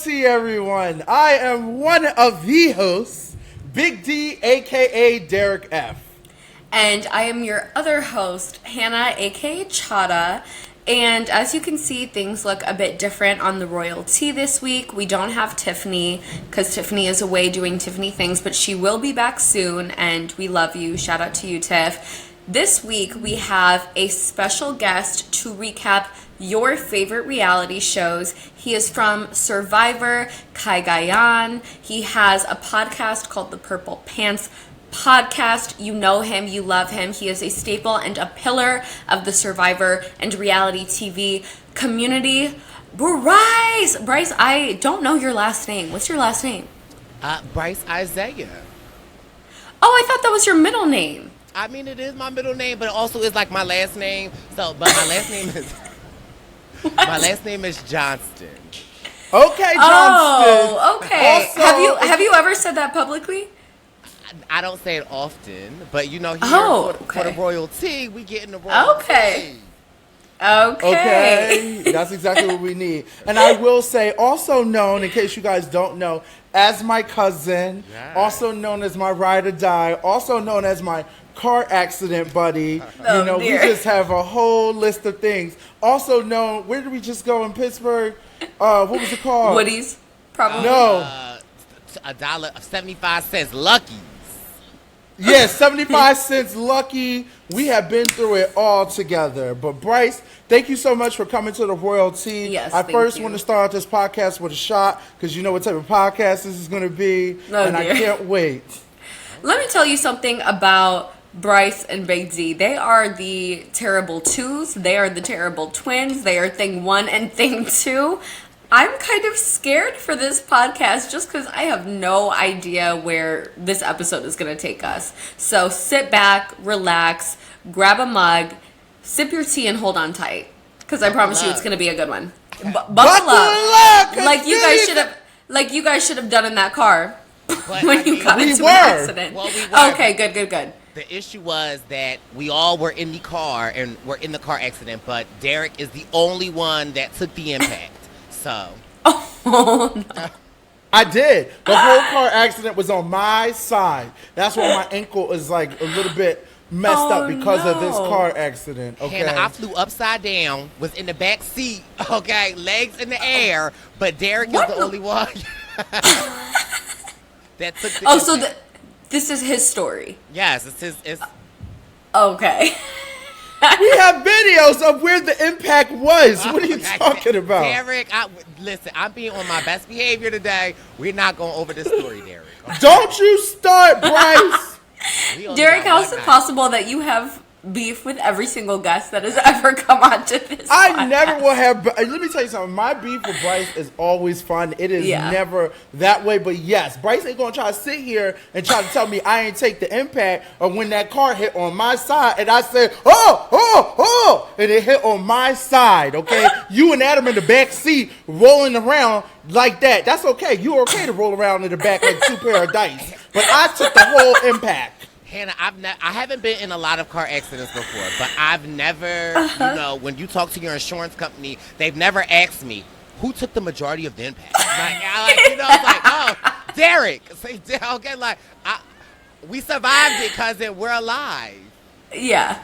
Royalty, everyone. I am one of the hosts, Big D, aka Derek F. And I am your other host, Hannah, aka Chada. And as you can see, things look a bit different on the Royalty this week. We don't have Tiffany, because Tiffany is away doing Tiffany things, but she will be back soon, and we love you. Shout out to you, Tiff. This week, we have a special guest to recap your favorite reality shows. He is from Survivor, Kai Gayan. He has a podcast called The Purple Pants Podcast. You know him, you love him. He is a staple and a pillar of the Survivor and reality TV community. Brice, I don't know your last name. What's your last name? Brice Isaiah. Oh, I thought that was your middle name. I mean, it is my middle name, but it also is like my last name. So, but my last name is my last name is Johnston. Okay, Johnston. Oh, okay. Also, have you ever said that publicly? I don't say it often, but you know, here for the Royalty, we get in the Royalty. Okay. That's exactly what we need. And I will say, also known, in case you guys don't know, as my cousin, also known as my ride or die, also known as my car accident buddy. We just have a whole list of things. Also known, where did we just go in Pittsburgh? What was it called? Woody's, probably. No. $1.75 Lucky. Yes, 75 cents Lucky. We have been through it all together. But Brice, thank you so much for coming to the Royalty. Yes, I first want to start out this podcast with a shot because you know what type of podcast this is going to be. I can't wait. Let me tell you something about Brice and Big D. They are the terrible twos. They are the terrible twins. They are thing one and thing two. I'm kind of scared for this podcast just because I have no idea where this episode is going to take us. So sit back, relax, grab a mug, sip your tea, and hold on tight. Because I promise you it's going to be a good one. Buckle up. Like you guys should have done in that car when you got into an accident. Well, we were. Okay, good. The issue was that we all were in the car and were in the car accident, but Derek is the only one that took the impact. So. Oh, no. I did. The whole car accident was on my side. That's why my ankle is like a little bit messed up because of this car accident. Okay. Hannah, I flew upside down, was in the back seat, okay, legs in the air, but Derek is the only one that took the impact. So this is his story. Yes, it's his. It's okay. We have videos of where the impact was. What are you talking about? Derek, listen, I'm being on my best behavior today. We're not going over this story, Derek. Okay? Don't you start, Brice. Derek, how is it possible that you have beef with every single guest that has ever come onto this podcast? Never will have. Let me tell you something. My beef with Brice is always fun. It is never that way. But yes, Brice ain't going to try to sit here and try to tell me I ain't take the impact of when that car hit on my side. And I said, oh, and it hit on my side, okay? You and Adam in the back seat rolling around like that. That's okay. You're okay to roll around in the back like two pair of dice. But I took the whole impact. Hannah, I haven't been in a lot of car accidents before, but I've never, when you talk to your insurance company, they've never asked me, who took the majority of the impact? Derek. Okay, we survived it, cousin. We're alive. Yeah.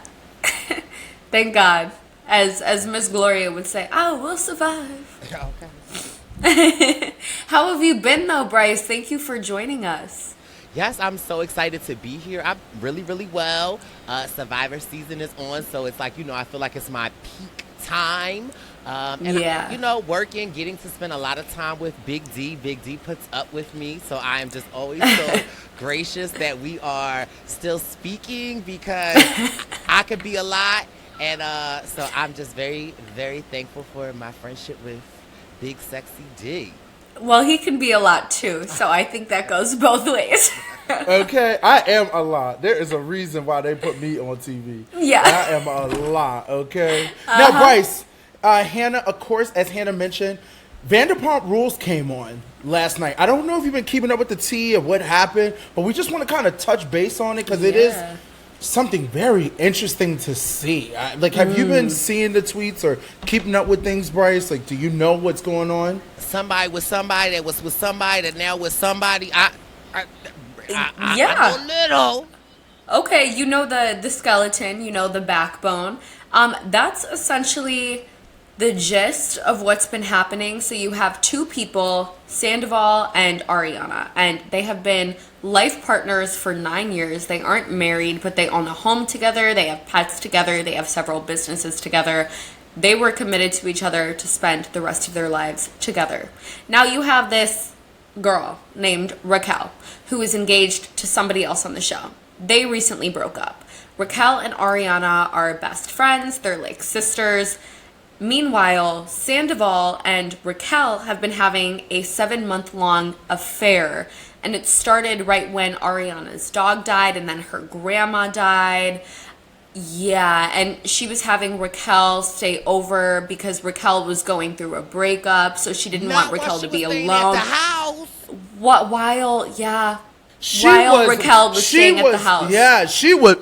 Thank God. As Miss Gloria would say, we'll survive. Okay. How have you been, though, Brice? Thank you for joining us. Yes, I'm so excited to be here. I'm really, really well. Survivor season is on, so it's like, I feel like it's my peak time. And working, getting to spend a lot of time with Big D. Big D puts up with me, so I am just always so gracious that we are still speaking because I could be a lot. And so I'm just very, very thankful for my friendship with Big Sexy D. Well, he can be a lot too, so I think that goes both ways. Okay, I am a lot. There is a reason why they put me on TV. Yeah. I am a lot, okay? Now, Brice, Hannah, of course, as Hannah mentioned, Vanderpump Rules came on last night. I don't know if you've been keeping up with the tea of what happened, but we just want to kind of touch base on it because it is something very interesting to see. Have you been seeing the tweets or keeping up with things, Brice? Like, do you know what's going on? Somebody with somebody that was with somebody that now with somebody. I know a little. Okay, you know the skeleton, you know the backbone. That's essentially the gist of what's been happening. So you have two people, Sandoval and Ariana, and they have been life partners for 9 years. They aren't married, but they own a home together. They have pets together. They have several businesses together. They were committed to each other to spend the rest of their lives together. Now you have this girl named Raquel who is engaged to somebody else on the show. They recently broke up. Raquel and Ariana are best friends. They're like sisters. Meanwhile, Sandoval and Raquel have been having a 7-month-long affair. And it started right when Ariana's dog died and then her grandma died. Yeah, and she was having Raquel stay over because Raquel was going through a breakup, so she didn't want Raquel to be alone. At the house. While Raquel was staying at the house. Yeah, she was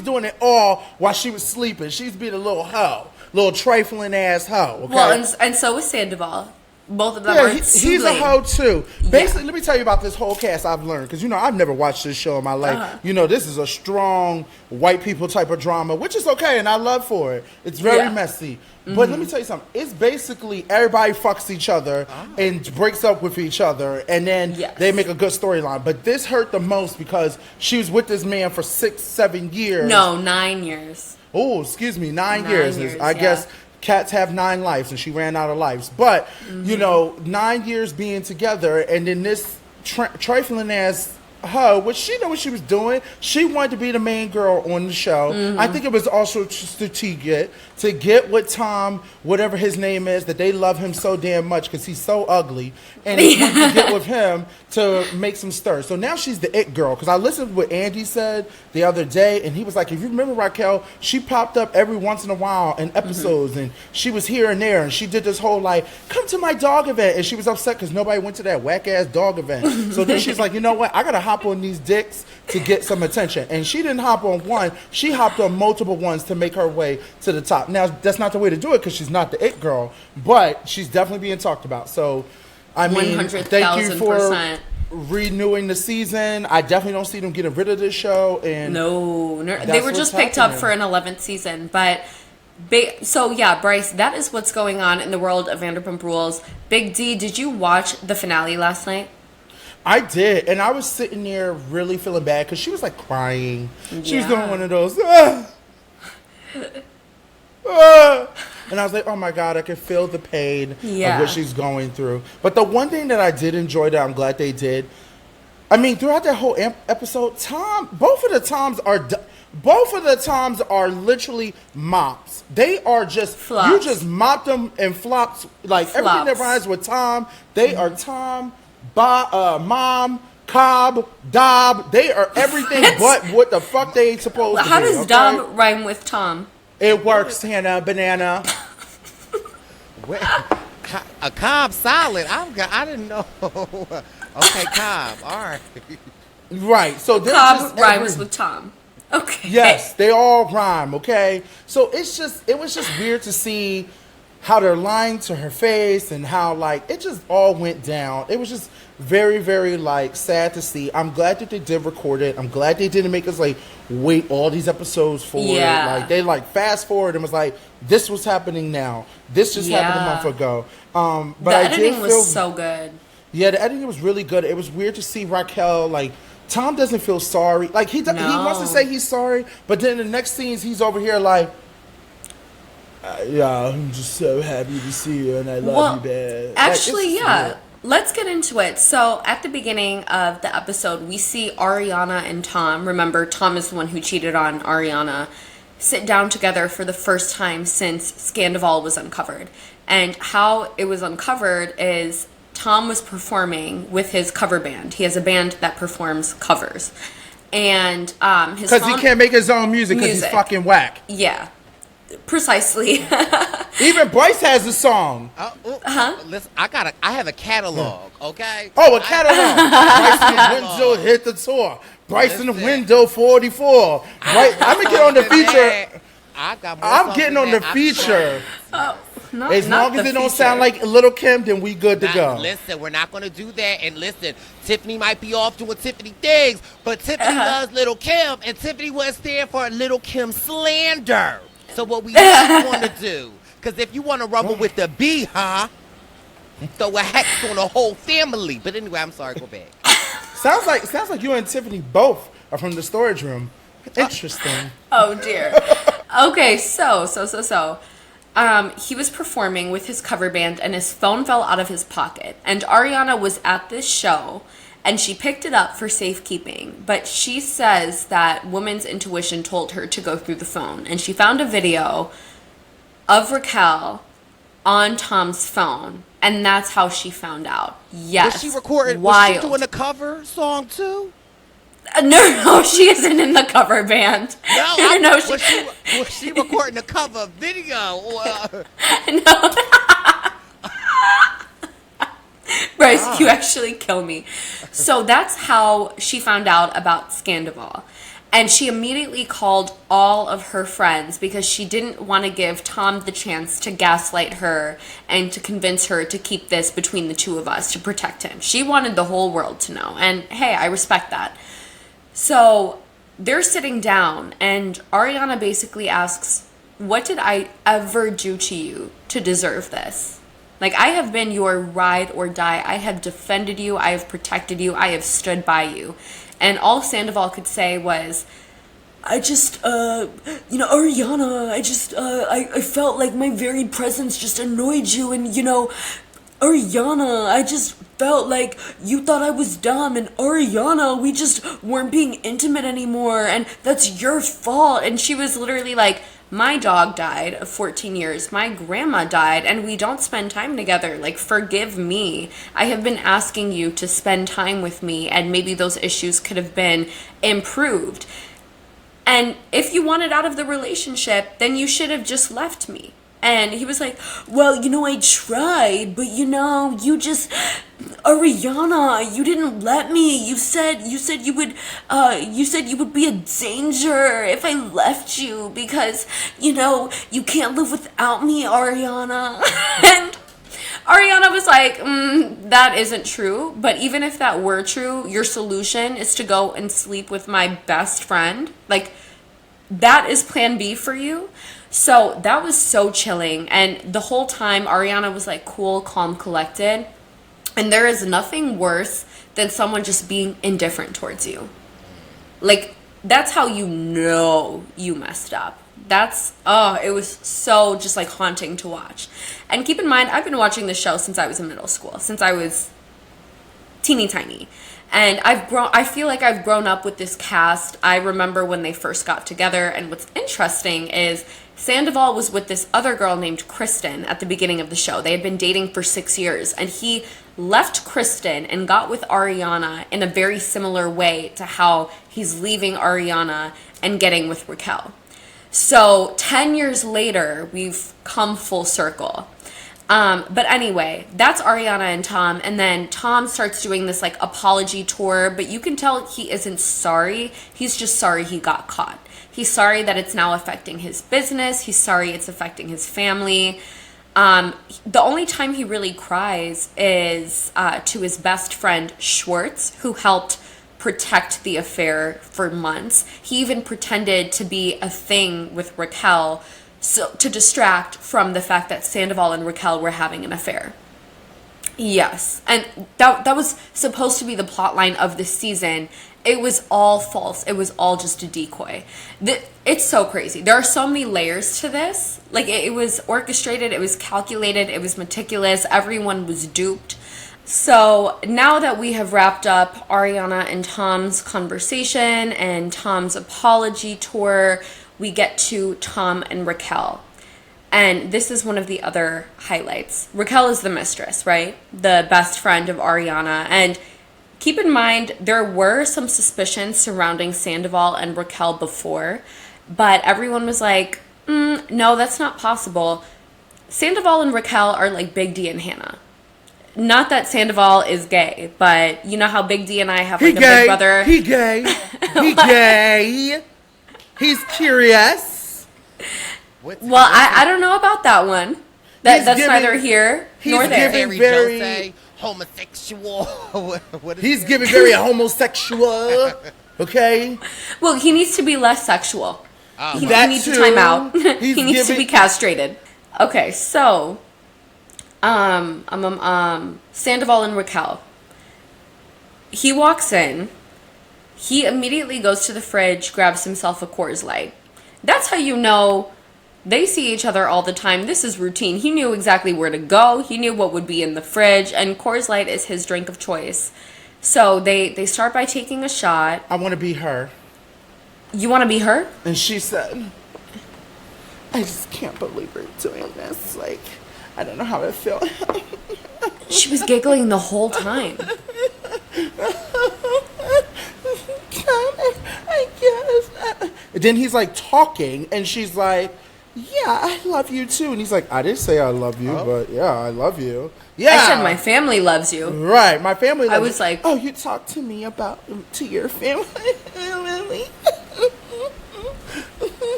doing it all while she was sleeping. She's being a little hoe, little trifling ass hoe. Okay? Well, and so was Sandoval. Both of them are he's a hoe too. Basically, let me tell you about this whole cast I've learned. Because, I've never watched this show in my life. This is a strong white people type of drama, which is okay, and I love for it. It's very messy. But let me tell you something. It's basically everybody fucks each other and breaks up with each other, and then they make a good storyline. But this hurt the most because she was with this man for 6-7 years. No, 9 years. Oh, excuse me, 9 years. I guess cats have 9 lives, and she ran out of lives. But, 9 years being together, and then this trifling ass hoe, which she knew what she was doing. She wanted to be the main girl on the show. I think it was also strategic to get with Tom, whatever his name is, that they love him so damn much because he's so ugly, and they want to get with him to make some stir. So now she's the it girl, because I listened to what Andy said the other day, and he was like, if you remember Raquel, she popped up every once in a while in episodes, and she was here and there, and she did this whole come to my dog event, and she was upset because nobody went to that whack ass dog event. So then she's like, you know what, I gotta hop on these dicks to get some attention. And she didn't hop on one, she hopped on multiple ones to make her way to the top. Now, that's not the way to do it because she's not the it girl, but she's definitely being talked about. So, I mean, thank you for renewing the season. I definitely don't see them getting rid of this show. And no, they were just picked up for an 11th season. But so yeah, Brice, that is what's going on in the world of Vanderpump Rules. Big D, did you watch the finale last night? I did, and I was sitting there really feeling bad because she was crying. She was doing one of those. And I was like, oh my God, I can feel the pain of what she's going through. But the one thing that I did enjoy that I'm glad they did, I mean, throughout that whole episode, both of the Toms are literally mops. They are just flops. You just mop them and flops. Everything that rhymes with Tom, they are Tom, Mom, Cobb, Dob. They are everything but what the fuck they ain't supposed to be. How does Dob rhyme with Tom? It works, Hannah. Banana. A Cobb salad. I didn't know. Okay, Cobb. All right. Right. So Cobb rhymes with Tom. Okay. Yes, they all rhyme. Okay. So it was just weird to see how they're lying to her face and how it just all went down. It was just very, very sad to see. I'm glad that they did record it. I'm glad they didn't make us wait all these episodes for it. They fast forward and was this was happening now. This just happened a month ago. But the editing was so good. Yeah, the editing was really good. It was weird to see Raquel Tom doesn't feel sorry. He wants to say he's sorry, but then the next scenes he's over here yeah, I'm just so happy to see you, and I love you, bad. Actually, let's get into it. So, at the beginning of the episode, we see Ariana and Tom. Remember, Tom is the one who cheated on Ariana. Sit down together for the first time since Scandoval was uncovered. And how it was uncovered is Tom was performing with his cover band. He has a band that performs covers. And because he can't make his own music because he's fucking whack. Yeah. Precisely. Even Brice has a song. Listen, I have a catalog, okay? Oh, a catalog. Brice in the window hit the tour. Brice in the window 44. Right? I'm gonna get on the feature. I'm getting on the feature. As long as it don't sound like Little Kim, then we good to go. Listen, we're not going to do that. And listen, Tiffany might be off doing Tiffany things, but Tiffany loves Little Kim, and Tiffany wouldn't stand for Little Kim slander. So what we want to do, because if you want to rumble with the B, throw a hex on the whole family. But anyway, I'm sorry, go back. Sounds like you and Tiffany both are from the storage room. Interesting. Oh dear. Okay, so. He was performing with his cover band and his phone fell out of his pocket. And Ariana was at this show and she picked it up for safekeeping. But she says that woman's intuition told her to go through the phone. And she found a video of Raquel on Tom's phone. And that's how she found out. Yes. Was she recording? Wild. Was she doing a cover song too? No, she isn't in the cover band. No, was she recording a cover video? No. Brice, you actually kill me. So that's how she found out about Scandival. And she immediately called all of her friends because she didn't want to give Tom the chance to gaslight her and to convince her to keep this between the two of us to protect him. She wanted the whole world to know. And hey, I respect that. So they're sitting down and Ariana basically asks, what did I ever do to you to deserve this? Like, I have been your ride or die. I have defended you. I have protected you. I have stood by you. And all Sandoval could say was, I just, Ariana, I felt like my very presence just annoyed you. And, Ariana, I just felt like you thought I was dumb, and Ariana, we just weren't being intimate anymore, and that's your fault. And she was literally like, my dog died of 14 years, my grandma died, and we don't spend time together. Like, forgive me. I have been asking you to spend time with me, and maybe those issues could have been improved. And if you wanted out of the relationship, then you should have just left me. And he was like, well, I tried, but you just, Ariana, you didn't let me. You said you would be a danger if I left you because, you can't live without me, Ariana. And Ariana was like, that isn't true. But even if that were true, your solution is to go and sleep with my best friend. Like, that is plan B for you. So that was so chilling. And the whole time, Ariana was like cool, calm, collected. And there is nothing worse than someone just being indifferent towards you. Like, that's how you know you messed up. It was so just like haunting to watch. And keep in mind, I've been watching this show since I was in middle school, since I was teeny tiny. And I feel like I've grown up with this cast. I remember when they first got together. And what's interesting is Sandoval was with this other girl named Kristen at the beginning of the show. They had been dating for 6 years. And he left Kristen and got with Ariana in a very similar way to how he's leaving Ariana and getting with Raquel. So 10 years later, we've come full circle. But anyway, that's Ariana and Tom. And then Tom starts doing this like apology tour, but you can tell he isn't sorry. He's just sorry he got caught. He's sorry that it's now affecting his business. He's sorry it's affecting his family. The only time he really cries is to his best friend Schwartz, who helped protect the affair for months. He even pretended to be a thing with Raquel, so to distract from the fact that Sandoval and Raquel were having an affair. Yes, and that was supposed to be the plot line of this season. It was all false. It was all just a decoy. It's so crazy. There are so many layers to this. Like, it was orchestrated. It was calculated. It was meticulous. Everyone was duped. So now that we have wrapped up Ariana and Tom's conversation and Tom's apology tour, we get to Tom and Raquel. And this is one of the other highlights. Raquel is the mistress, right? The best friend of Ariana. And keep in mind, there were some suspicions surrounding Sandoval and Raquel before, but everyone was like, No, that's not possible. Sandoval and Raquel are like Big D and Hannah. Not that Sandoval is gay, but you know how Big D and I have like a big brother. He gay. He gay. He's curious. Well, I don't know about that one. That's neither here nor there. Very homosexual. He's giving very homosexual. Okay. Well, he needs to be less sexual. He needs to time out. He needs to be castrated. Okay, so Sandoval and Raquel. He walks in. He immediately goes to the fridge, grabs himself a Coors Light. That's how you know they see each other all the time. This is routine. He knew exactly where to go. He knew what would be in the fridge, and Coors Light is his drink of choice. So they start by taking a shot. I want to be her. You want to be her? And she said, I just can't believe we're doing this. Like, I don't know how I feel. She was giggling the whole time. I guess. And then he's like talking, and she's like, yeah, I love you too. And he's like, I didn't say I love you, but yeah, I love you. Yeah. I said my family loves you. Right, my family loves you. I was like, oh, you talk to me to your family.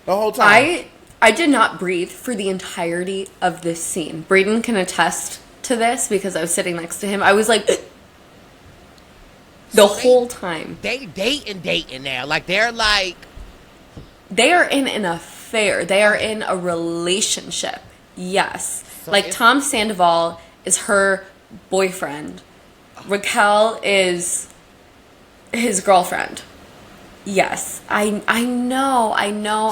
The whole time. I did not breathe for the entirety of this scene. Braden can attest to this because I was sitting next to him. I was like, whole time. They dating now. Like, they're like. They are in an affair. They are in a relationship. Yes. So like, Tom Sandoval is her boyfriend. Raquel is his girlfriend. Yes. I know.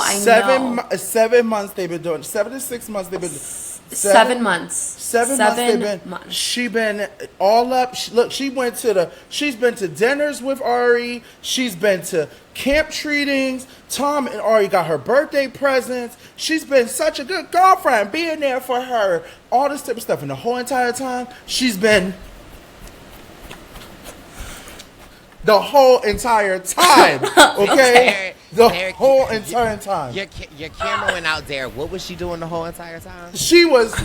7 months they've been doing. 7 to 6 months they've been. 7 months. 7 months they've been. She been all up. She's been to dinners with Ari. She's been to camp treatings. Tom and Ari got her birthday presents. She's been such a good girlfriend, being there for her. All this type of stuff. And the whole entire time, she's been. The whole entire time, okay? Whole entire time. Your camera went out there. What was she doing the whole entire time? She was.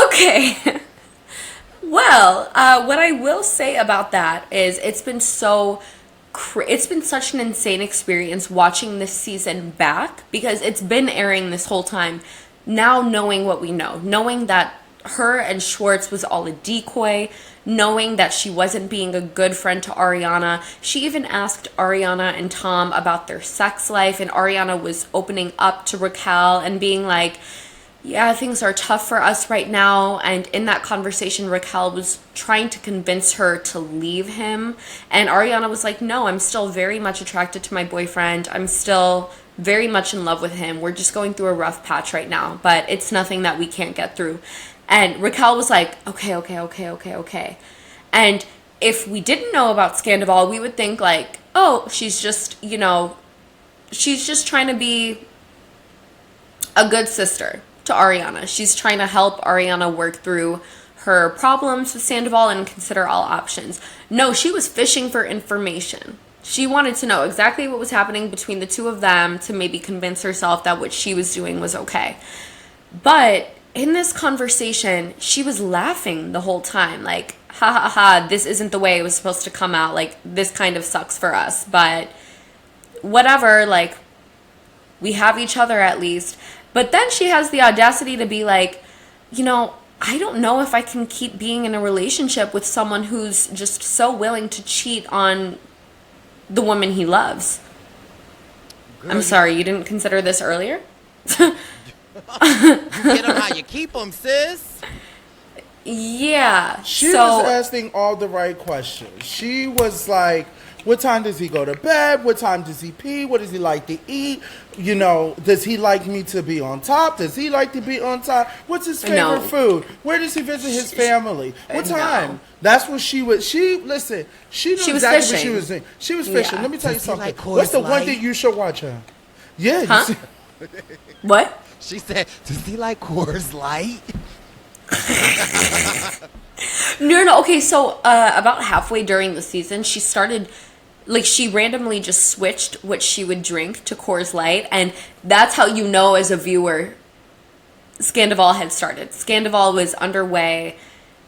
Okay. Well, what I will say about that is it's been such an insane experience watching this season back because it's been airing this whole time. Now knowing what we know, knowing that her and Schwartz was all a decoy, knowing that she wasn't being a good friend to Ariana. She even asked Ariana and Tom about their sex life, and Ariana was opening up to Raquel and being like, yeah, things are tough for us right now. And in that conversation, Raquel was trying to convince her to leave him. And Ariana was like, no, I'm still very much attracted to my boyfriend. I'm still very much in love with him. We're just going through a rough patch right now, but it's nothing that we can't get through. And Raquel was like, okay. And if we didn't know about Sandoval, we would think like, oh, she's just trying to be a good sister to Ariana. She's trying to help Ariana work through her problems with Sandoval and consider all options. No, she was fishing for information. She wanted to know exactly what was happening between the two of them to maybe convince herself that what she was doing was okay. But in this conversation, she was laughing the whole time. Like, ha ha ha, this isn't the way it was supposed to come out. Like, this kind of sucks for us. But whatever, like, we have each other at least. But then she has the audacity to be like, I don't know if I can keep being in a relationship with someone who's just so willing to cheat on the woman he loves. Girl, I'm sorry, you didn't consider this earlier? You get them how you keep them, sis. Yeah. She was asking all the right questions. She was like, what time does he go to bed? What time does he pee? What does he like to eat? Does he like me to be on top? Does he like to be on top? What's his favorite food? Where does he visit his family? What time? No. That's what she was. Listen, she knew exactly what she was doing. She was fishing. Yeah. Let me tell you something. Like what's the one thing you should watch her? Yeah. Huh? What? She said, does he like Coors Light? No. Okay, so about halfway during the season, she started, like, she randomly just switched what she would drink to Coors Light, and that's how you know as a viewer Scandival had started. Scandival was underway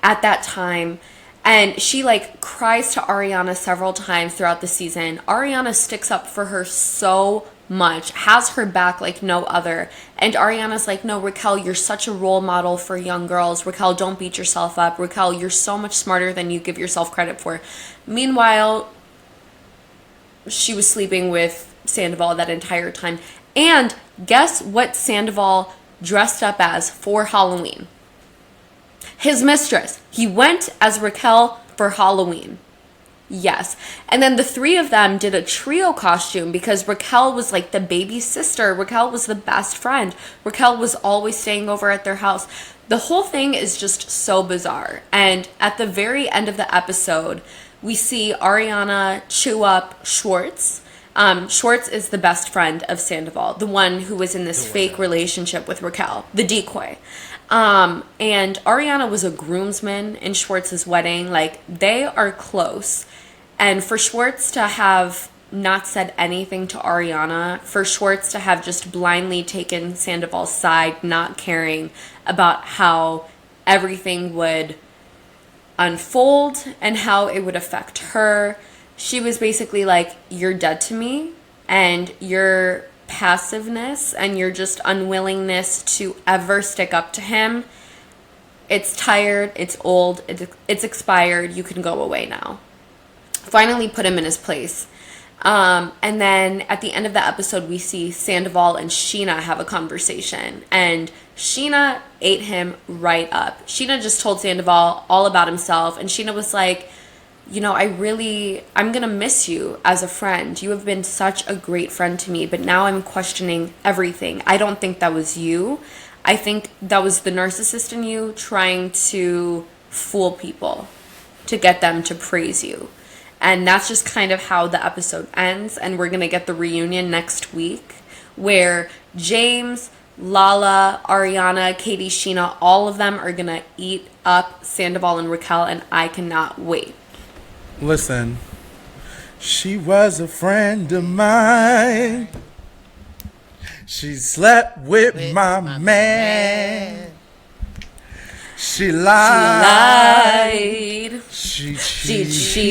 at that time, and she, like, cries to Ariana several times throughout the season. Ariana sticks up for her so much, has her back like no other. And Ariana's like, no, Raquel, you're such a role model for young girls. Raquel, don't beat yourself up. Raquel, you're so much smarter than you give yourself credit for. Meanwhile, she was sleeping with Sandoval that entire time. And guess what Sandoval dressed up as for Halloween? His mistress. He went as Raquel for Halloween. Yes. And then the three of them did a trio costume because Raquel was like the baby sister. Raquel was the best friend. Raquel was always staying over at their house. The whole thing is just so bizarre. And at the very end of the episode, we see Ariana chew up Schwartz. Schwartz is the best friend of Sandoval, the one who was in this fake relationship with Raquel, the decoy. And Ariana was a groomsman in Schwartz's wedding. Like, they are close. And for Schwartz to have not said anything to Ariana, for Schwartz to have just blindly taken Sandoval's side, not caring about how everything would unfold and how it would affect her, she was basically like, you're dead to me, and your passiveness and your just unwillingness to ever stick up to him, it's tired, it's old, it's expired, you can go away now. Finally put him in his place. And then at the end of the episode, we see Sandoval and Sheena have a conversation, and Sheena ate him right up. Sheena just told Sandoval all about himself, and Sheena was like, you know, I'm going to miss you as a friend. You have been such a great friend to me, but now I'm questioning everything. I don't think that was you. I think that was the narcissist in you trying to fool people to get them to praise you. And that's just kind of how the episode ends. And we're going to get the reunion next week where James, Lala, Ariana, Katie, Sheena, all of them are going to eat up Sandoval and Raquel. And I cannot wait. Listen, she was a friend of mine. She slept with my man. She lied. She cheated.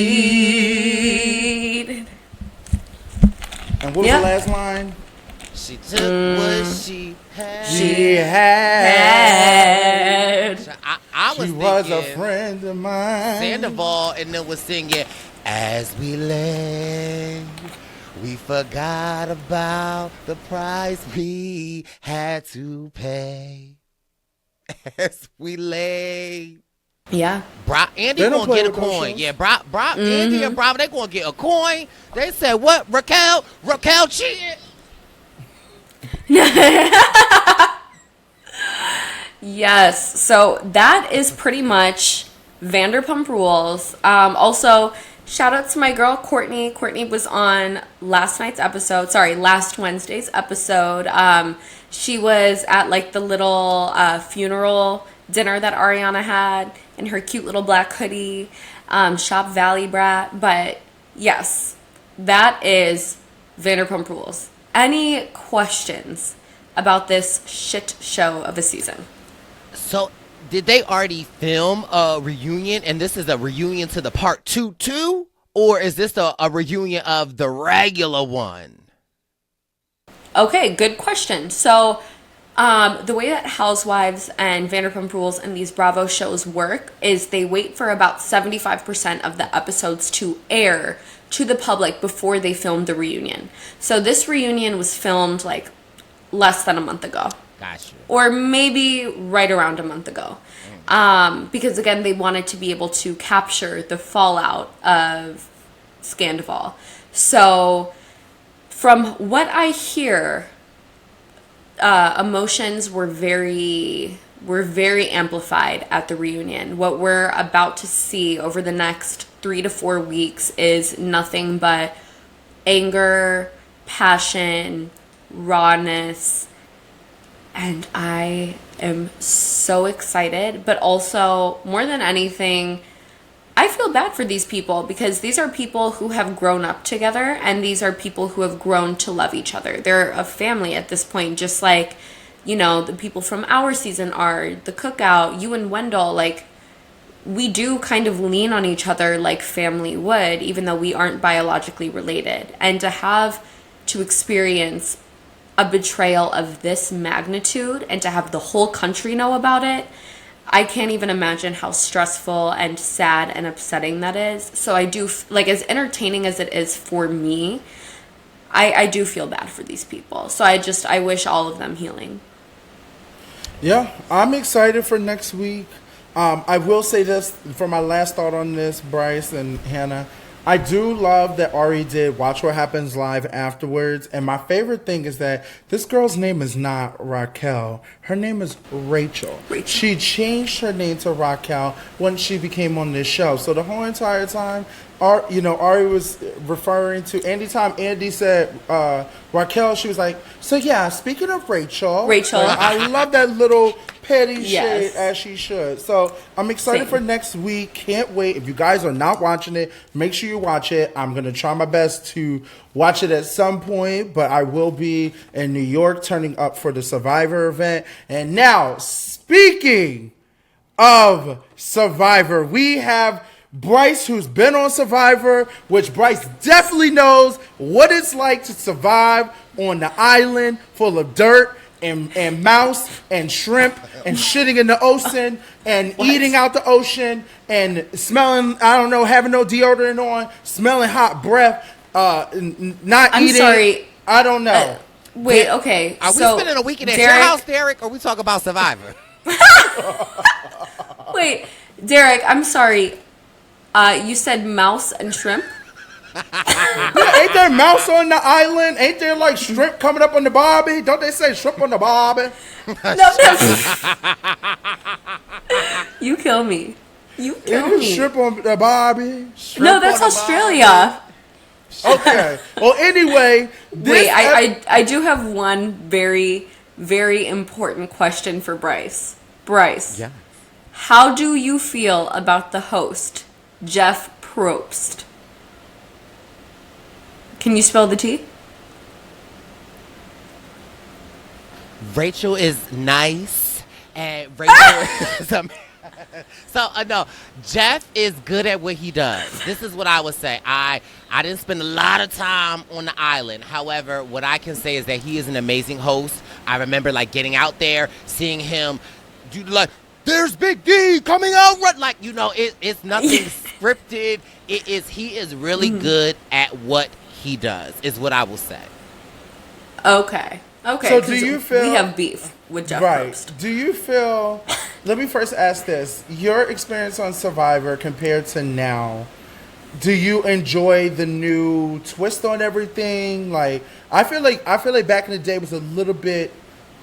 And what was the last line? She took what she had. She had. She was a friend of mine. Sandoval and then was singing, as we lay, we forgot about the price we had to pay. As we lay. Yeah. Andy gonna get a coin. Yeah, Andy and Bravo, they gonna get a coin. They said, what? Raquel cheated. Yes. So that is pretty much Vanderpump Rules. Also, shout out to my girl Courtney. Courtney was on last Wednesday's episode. She was at like the little funeral dinner that Ariana had in her cute little black hoodie. Shop Valley Brat. But yes, that is Vanderpump Rules. Any questions about this shit show of a season? So, did they already film a reunion, and this is a reunion to the part 2 too? Or is this a reunion of the regular one? Okay, good question. So, the way that Housewives and Vanderpump Rules and these Bravo shows work is they wait for about 75% of the episodes to air to the public before they film the reunion. So this reunion was filmed like less than a month ago. Gotcha. Or maybe right around a month ago. Because again, they wanted to be able to capture the fallout of Scandival. So from what I hear, emotions were very amplified at the reunion. What we're about to see over the next 3 to 4 weeks is nothing but anger, passion, rawness, and I am so excited, but also more than anything, I feel bad for these people because these are people who have grown up together and these are people who have grown to love each other. They're a family at this point, just like, you know, the people from our season are, the Cookout, you and Wendell, like, we do kind of lean on each other like family would, even though we aren't biologically related. And to experience a betrayal of this magnitude and to have the whole country know about it, I can't even imagine how stressful and sad and upsetting that is. So I do, like, as entertaining as it is for me, I do feel bad for these people. So I wish all of them healing. Yeah, I'm excited for next week. I will say this for my last thought on this, Brice and Hannah. I do love that Ari did Watch What Happens Live afterwards. And my favorite thing is that this girl's name is not Raquel. Her name is Rachel. She changed her name to Raquel when she became on this show. So the whole entire time, Ari was referring to, anytime Andy said Raquel, she was like, so yeah, speaking of Rachel. I love that little petty shit, as she should. So I'm excited for next week. Can't wait. If you guys are not watching it, make sure you watch it. I'm going to try my best to watch it at some point, but I will be in New York turning up for the Survivor event. And now, speaking of Survivor, we have Brice, who's been on Survivor, which Brice definitely knows what it's like to survive on the island full of dirt and mouse and shrimp and shitting in the ocean and eating out the ocean and smelling, I don't know, having no deodorant on, smelling hot not I'm eating. Sorry. I don't know. Wait, okay. Are we spending a weekend at your house, Derek, or we talk about Survivor? Wait, Derek, I'm sorry. You said mouse and shrimp? Ain't there mouse on the island? Ain't there like shrimp coming up on the barbie? Don't they say shrimp on the barbie? No. You kill me. Shrimp on the barbie? No, that's Australia. Okay. Well, anyway. Wait, I do have one very, very important question for Brice. Brice. Yeah. How do you feel about the host, Jeff Probst? Can you spell the T? Rachel is nice, and Rachel is no, Jeff is good at what he does. This is what I would say. I didn't spend a lot of time on the island. However, what I can say is that he is an amazing host. I remember like getting out there, seeing him do like, there's Big D coming out, like, it's nothing scripted. He is really good at what he does, is what I will say. Okay. So do you feel we have beef with Jeff Probst? Do you feel? Let me first ask this: your experience on Survivor compared to now. Do you enjoy the new twist on everything? Like, I feel like back in the day was a little bit.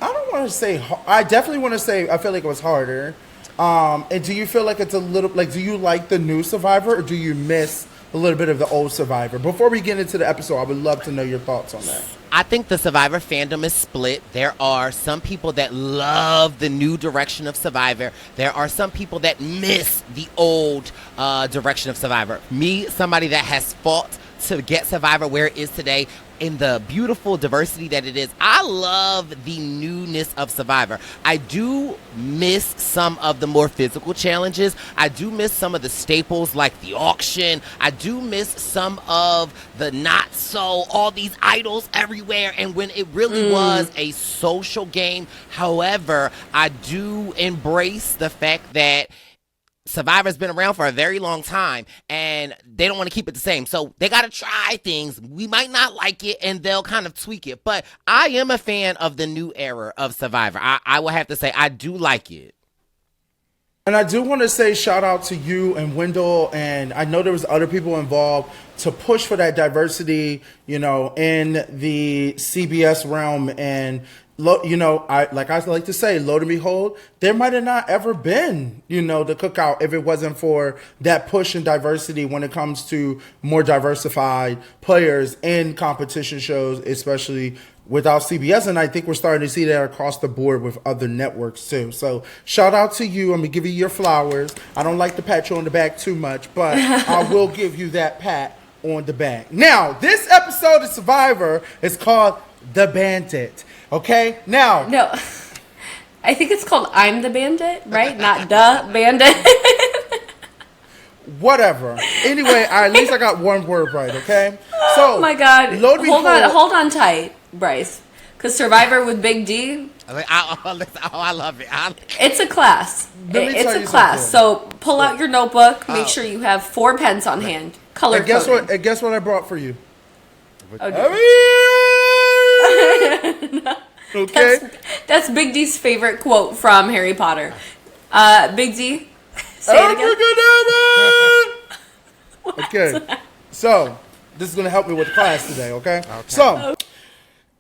I don't want to say. I definitely want to say I feel like it was harder. And do you feel like it's a little like? Do you like the new Survivor, or do you miss a little bit of the old Survivor? Before we get into the episode, I would love to know your thoughts on that. I think the Survivor fandom is split. There are some people that love the new direction of Survivor. There are some people that miss the old direction of Survivor. Me, somebody that has fought to get Survivor where it is today, in the beautiful diversity that it is. I love the newness of Survivor. I do miss some of the more physical challenges. I do miss some of the staples like the auction. I do miss some of the not so, all these idols everywhere, and when it really was a social game. However, I do embrace the fact that Survivor's been around for a very long time, and they don't want to keep it the same. So they got to try things. We might not like it, and they'll kind of tweak it. But I am a fan of the new era of Survivor. I will have to say I do like it. And I do want to say shout out to you and Wendell, and I know there was other people involved to push for that diversity, in the CBS realm. And I like to say, lo and behold, there might have not ever been, the Cookout if it wasn't for that push in diversity when it comes to more diversified players in competition shows, especially without CBS, and I think we're starting to see that across the board with other networks too. So shout out to you. I'm gonna give you your flowers. I don't like to pat you on the back too much, but I will give you that pat on the back. Now, this episode of Survivor is called The Bandit. Okay? Now, no, I think it's called I'm the Bandit, right? Not the Bandit. Whatever. Anyway, at least I got one word right, okay? So, oh my God. Hold on tight, Brice. Because Survivor with Big D. I love it. It's a class. It's a class. So pull out your notebook. Make sure you have 4 pens on hand. Color coded. And guess what I brought for you? Okay. Okay. That's Big D's favorite quote from Harry Potter. Big D, say it again. Okay. So, this is going to help me with the class today, okay? So,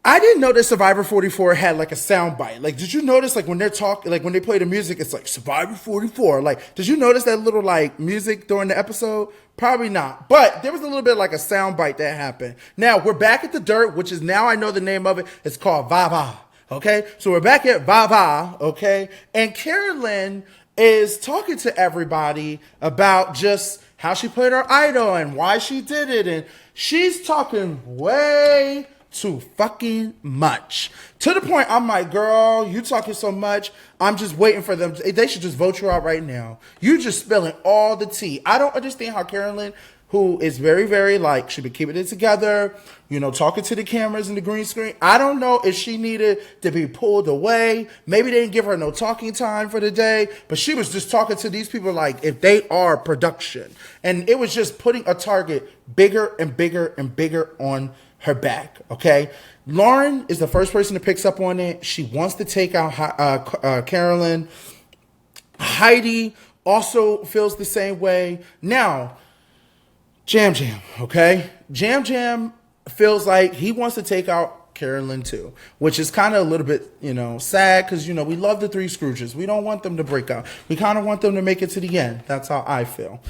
I didn't know that Survivor 44 had like a sound bite. Like, did you notice like when they're talking, like when they play the music, it's like Survivor 44. Like, did you notice that little like music during the episode? Probably not. But there was a little bit like a sound bite that happened. Now, we're back at the dirt, which is now I know the name of it. It's called Vava. Okay? So we're back at Vava. Okay? And Carolyn is talking to everybody about just how she played her idol and why she did it. And she's talking way too fucking much. To the point, I'm like, girl, you talking so much. I'm just waiting for them. They should just vote you out right now. You just spilling all the tea. I don't understand how Carolyn, who is very, very like, she been keeping it together, you know, talking to the cameras and the green screen. I don't know if she needed to be pulled away. Maybe they didn't give her no talking time for the day, but she was just talking to these people like if they are production. And it was just putting a target bigger and bigger and bigger on her back, okay? Lauren is the first person that picks up on it. She wants to take out Carolyn. Heidi also feels the same way. Now, Jam Jam, okay? Jam Jam feels like he wants to take out Carolyn too, which is kind of a little bit, you know, sad because, you know, we love the Three Scrooges. We don't want them to break up. We kind of want them to make it to the end. That's how I feel.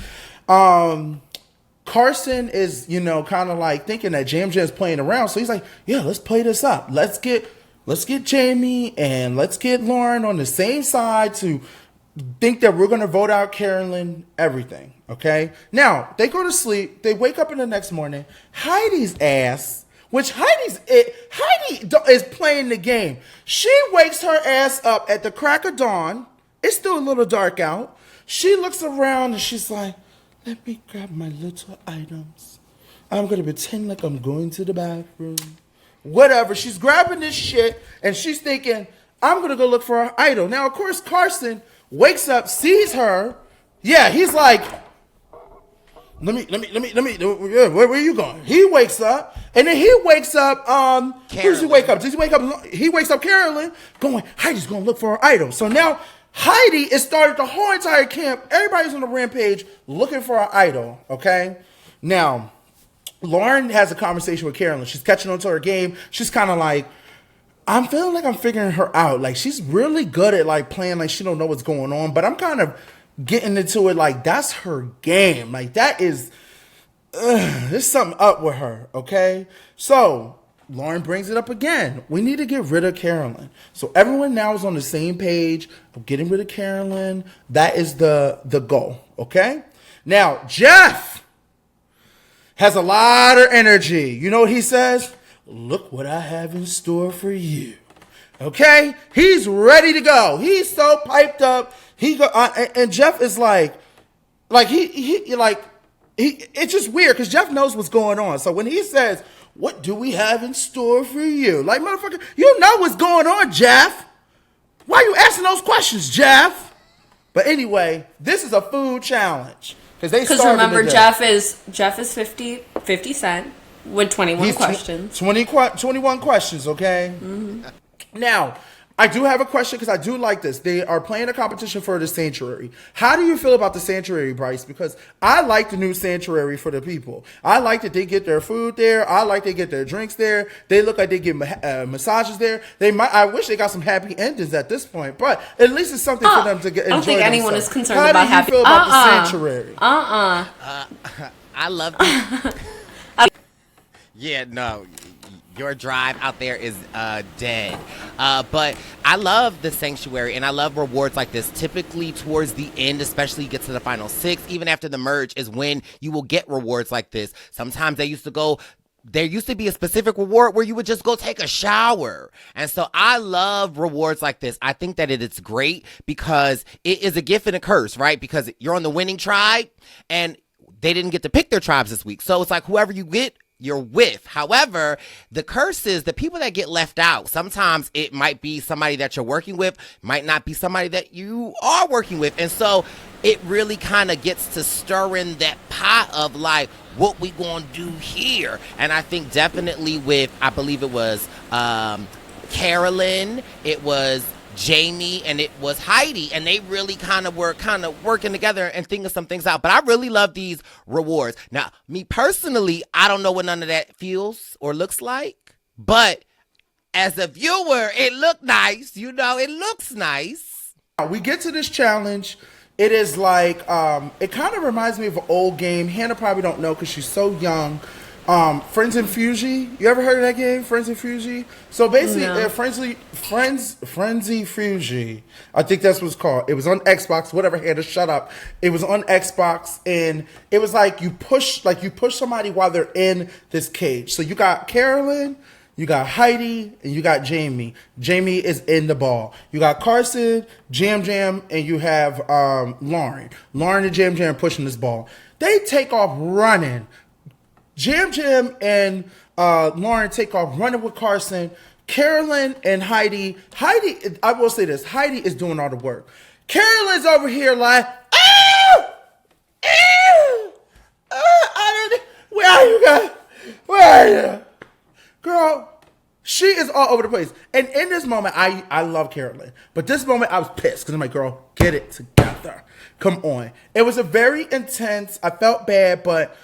Carson is, you know, kind of like thinking that Jam Jam's playing around. So he's like, yeah, let's play this up. Let's get Jamie and let's get Lauren on the same side to think that we're going to vote out Carolyn, everything. Okay. Now they go to sleep. They wake up in the next morning. Heidi's ass, which Heidi is playing the game. She wakes her ass up at the crack of dawn. It's still a little dark out. She looks around and she's like, let me grab my little items. I'm going to pretend like I'm going to the bathroom. Whatever. She's grabbing this shit and she's thinking, I'm going to go look for her idol. Now, of course, Carson wakes up, sees her. Yeah, he's like, let me, where are you going? He wakes up and then he wakes up, who does he wake up? Does he wake up? He wakes up Carolyn going, Heidi's going to look for her idol. So now Heidi is started the whole entire camp. Everybody's on the rampage looking for her idol, okay? Now, Lauren has a conversation with Carolyn. She's catching on to her game. She's kind of like, I'm feeling like I'm figuring her out. Like, she's really good at, like, playing like she don't know what's going on. But I'm kind of getting into it like that's her game. Like, that is, there's something up with her, okay? So Lauren brings it up again. We need to get rid of Carolyn. So everyone now is on the same page of getting rid of Carolyn. That is the goal, okay? Now, Jeff has a lot of energy. You know what he says? Look what I have in store for you. Okay? He's ready to go. He's so piped up. And Jeff is it's just weird because Jeff knows what's going on. So when he says, what do we have in store for you? Like, motherfucker, you know what's going on, Jeff. Why are you asking those questions, Jeff? But anyway, this is a food challenge. Because remember, Jeff is 50 Cent with 21 questions. 21 questions, okay? Mm-hmm. Now, I do have a question because I do like this. They are playing a competition for the sanctuary. How do you feel about the sanctuary, Brice? Because I like the new sanctuary for the people. I like that they get their food there. I like they get their drinks there. They look like they get massages there. I wish they got some happy endings at this point, but at least it's something for them to get. I don't think anyone is concerned about How happy. do you feel about the sanctuary? I love it. Yeah, no. Your drive out there is dead. But I love the sanctuary, and I love rewards like this. Typically towards the end, especially you get to the final 6, even after the merge, is when you will get rewards like this. Sometimes there used to be a specific reward where you would just go take a shower. And so I love rewards like this. I think that it is great because it is a gift and a curse, right? Because you're on the winning tribe, and they didn't get to pick their tribes this week. So it's like whoever you get, you're with. However, the curse is the people that get left out. Sometimes it might be somebody that you're working with, might not be somebody that you are working with. And so it really kind of gets to stirring that pot of like, what we gonna do here? And I think definitely with, I believe it was Carolyn, it was Jamie, and it was Heidi, and they really were working together and thinking some things out. But I really love these rewards. Now, me personally, I don't know what none of that feels or looks like, but as a viewer, it looked nice. You know, it looks nice. We get to this challenge. It is like, it kind of reminds me of an old game. Hannah probably don't know because she's so young. Friends and Fuji. You ever heard of that game, Friends and Fuji? So basically, No. Frenzy Fuji. I think that's what it's called. It was on Xbox. Whatever, Hannah, shut up. It was on Xbox, and it was like you push somebody while they're in this cage. So you got Carolyn, you got Heidi, and you got Jamie. Jamie is in the ball. You got Carson, Jam Jam, and you have Lauren. Lauren and Jam Jam pushing this ball. They take off running. Jam Jam and Lauren take off running with Carson. Carolyn and Heidi, I will say this, Heidi is doing all the work. Carolyn's over here like, where are you guys? Where are you? Girl, she is all over the place. And in this moment, I love Carolyn. But this moment, I was pissed because I'm like, girl, get it together. Come on. It was a very intense, I felt bad, but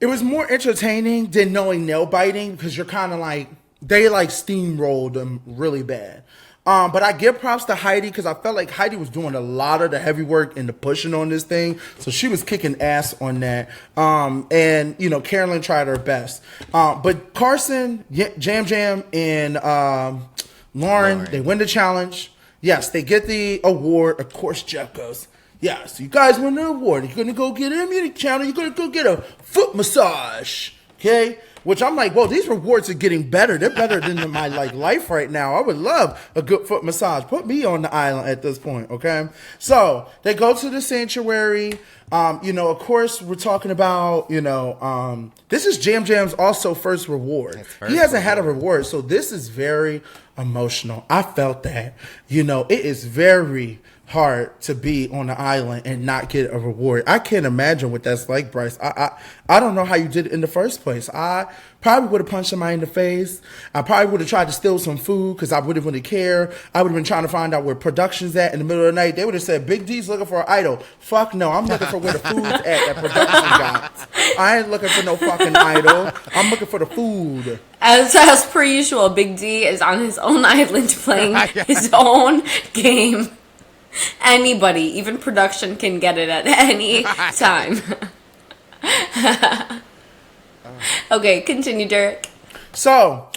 it was more entertaining than knowing nail biting because you're kind of like, they like steamrolled them really bad. But I give props to Heidi because I felt like Heidi was doing a lot of the heavy work and the pushing on this thing. So she was kicking ass on that. And, you know, Carolyn tried her best. But Carson, Jam Jam, and Lauren, they win the challenge. Yes, they get the award. Of course, Jeff goes, yeah, so you guys win the award. You're going to go get an immunity channel. You're going to go get a foot massage. Okay? Which I'm like, whoa, these rewards are getting better. They're better than my life right now. I would love a good foot massage. Put me on the island at this point, okay? So they go to the sanctuary. You know, of course, we're talking about, you know, this is Jam Jam's also first reward. He hasn't had a reward, so this is very emotional. I felt that. You know, it is very hard to be on the island and not get a reward. I can't imagine what that's like, Brice. I don't know how you did it in the first place. I probably would have punched somebody in the face. I probably would have tried to steal some food because I wouldn't really care. I would have been trying to find out where production's at in the middle of the night. They would have said, Big D's looking for an idol. Fuck no. I'm looking for where the food's at that production got. I ain't looking for no fucking idol. I'm looking for the food. As per usual, Big D is on his own island playing his own game. Anybody, even production, can get it at any time. Okay, continue, Derek. So,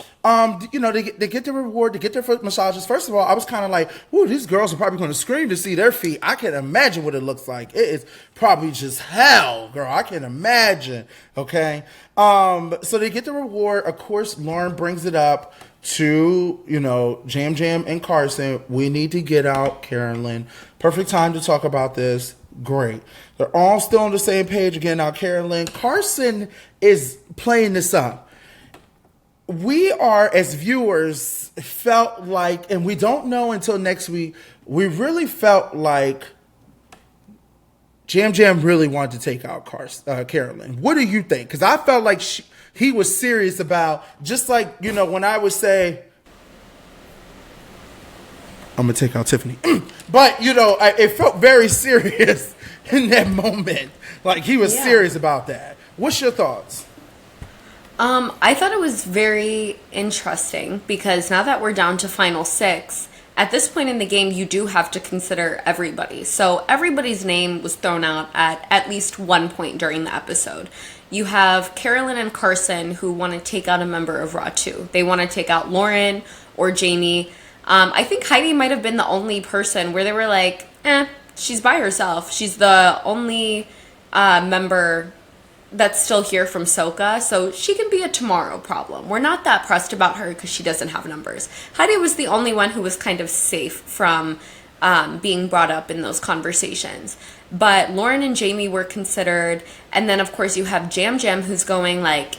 you know, they get the reward, they get their foot massages. First of all, I was kind of like, ooh, these girls are probably going to scream to see their feet. I can imagine what it looks like. It is probably just hell, girl. I can imagine. Okay. So they get the reward. Of course, Lauren brings it up to, you know, Jam Jam and Carson. We need to get out Carolyn. Perfect time to talk about this. Great. They're all still on the same page again. Now, Carolyn, Carson is playing this up. We are, as viewers, felt like, and we don't know until next week, we really felt like Jam Jam really wanted to take out Carolyn. What do you think? Because I felt like he was serious about, just like, you know, when I would say, I'm going to take out Tiffany. But, you know, it felt very serious in that moment. Like, he was serious about that. What's your thoughts? I thought it was very interesting because now that we're down to final 6, at this point in the game, you do have to consider everybody. So everybody's name was thrown out at least one point during the episode. you have Carolyn and Carson who want to take out a member of Raw 2. They want to take out Lauren or Jamie. I think Heidi might have been the only person where they were like, she's by herself. She's the only member that's still here from Soka, so she can be a tomorrow problem. We're not that pressed about her because she doesn't have numbers. Heidi was the only one who was kind of safe from being brought up in those conversations. But Lauren and Jamie were considered, and then of course you have Jam Jam who's going like,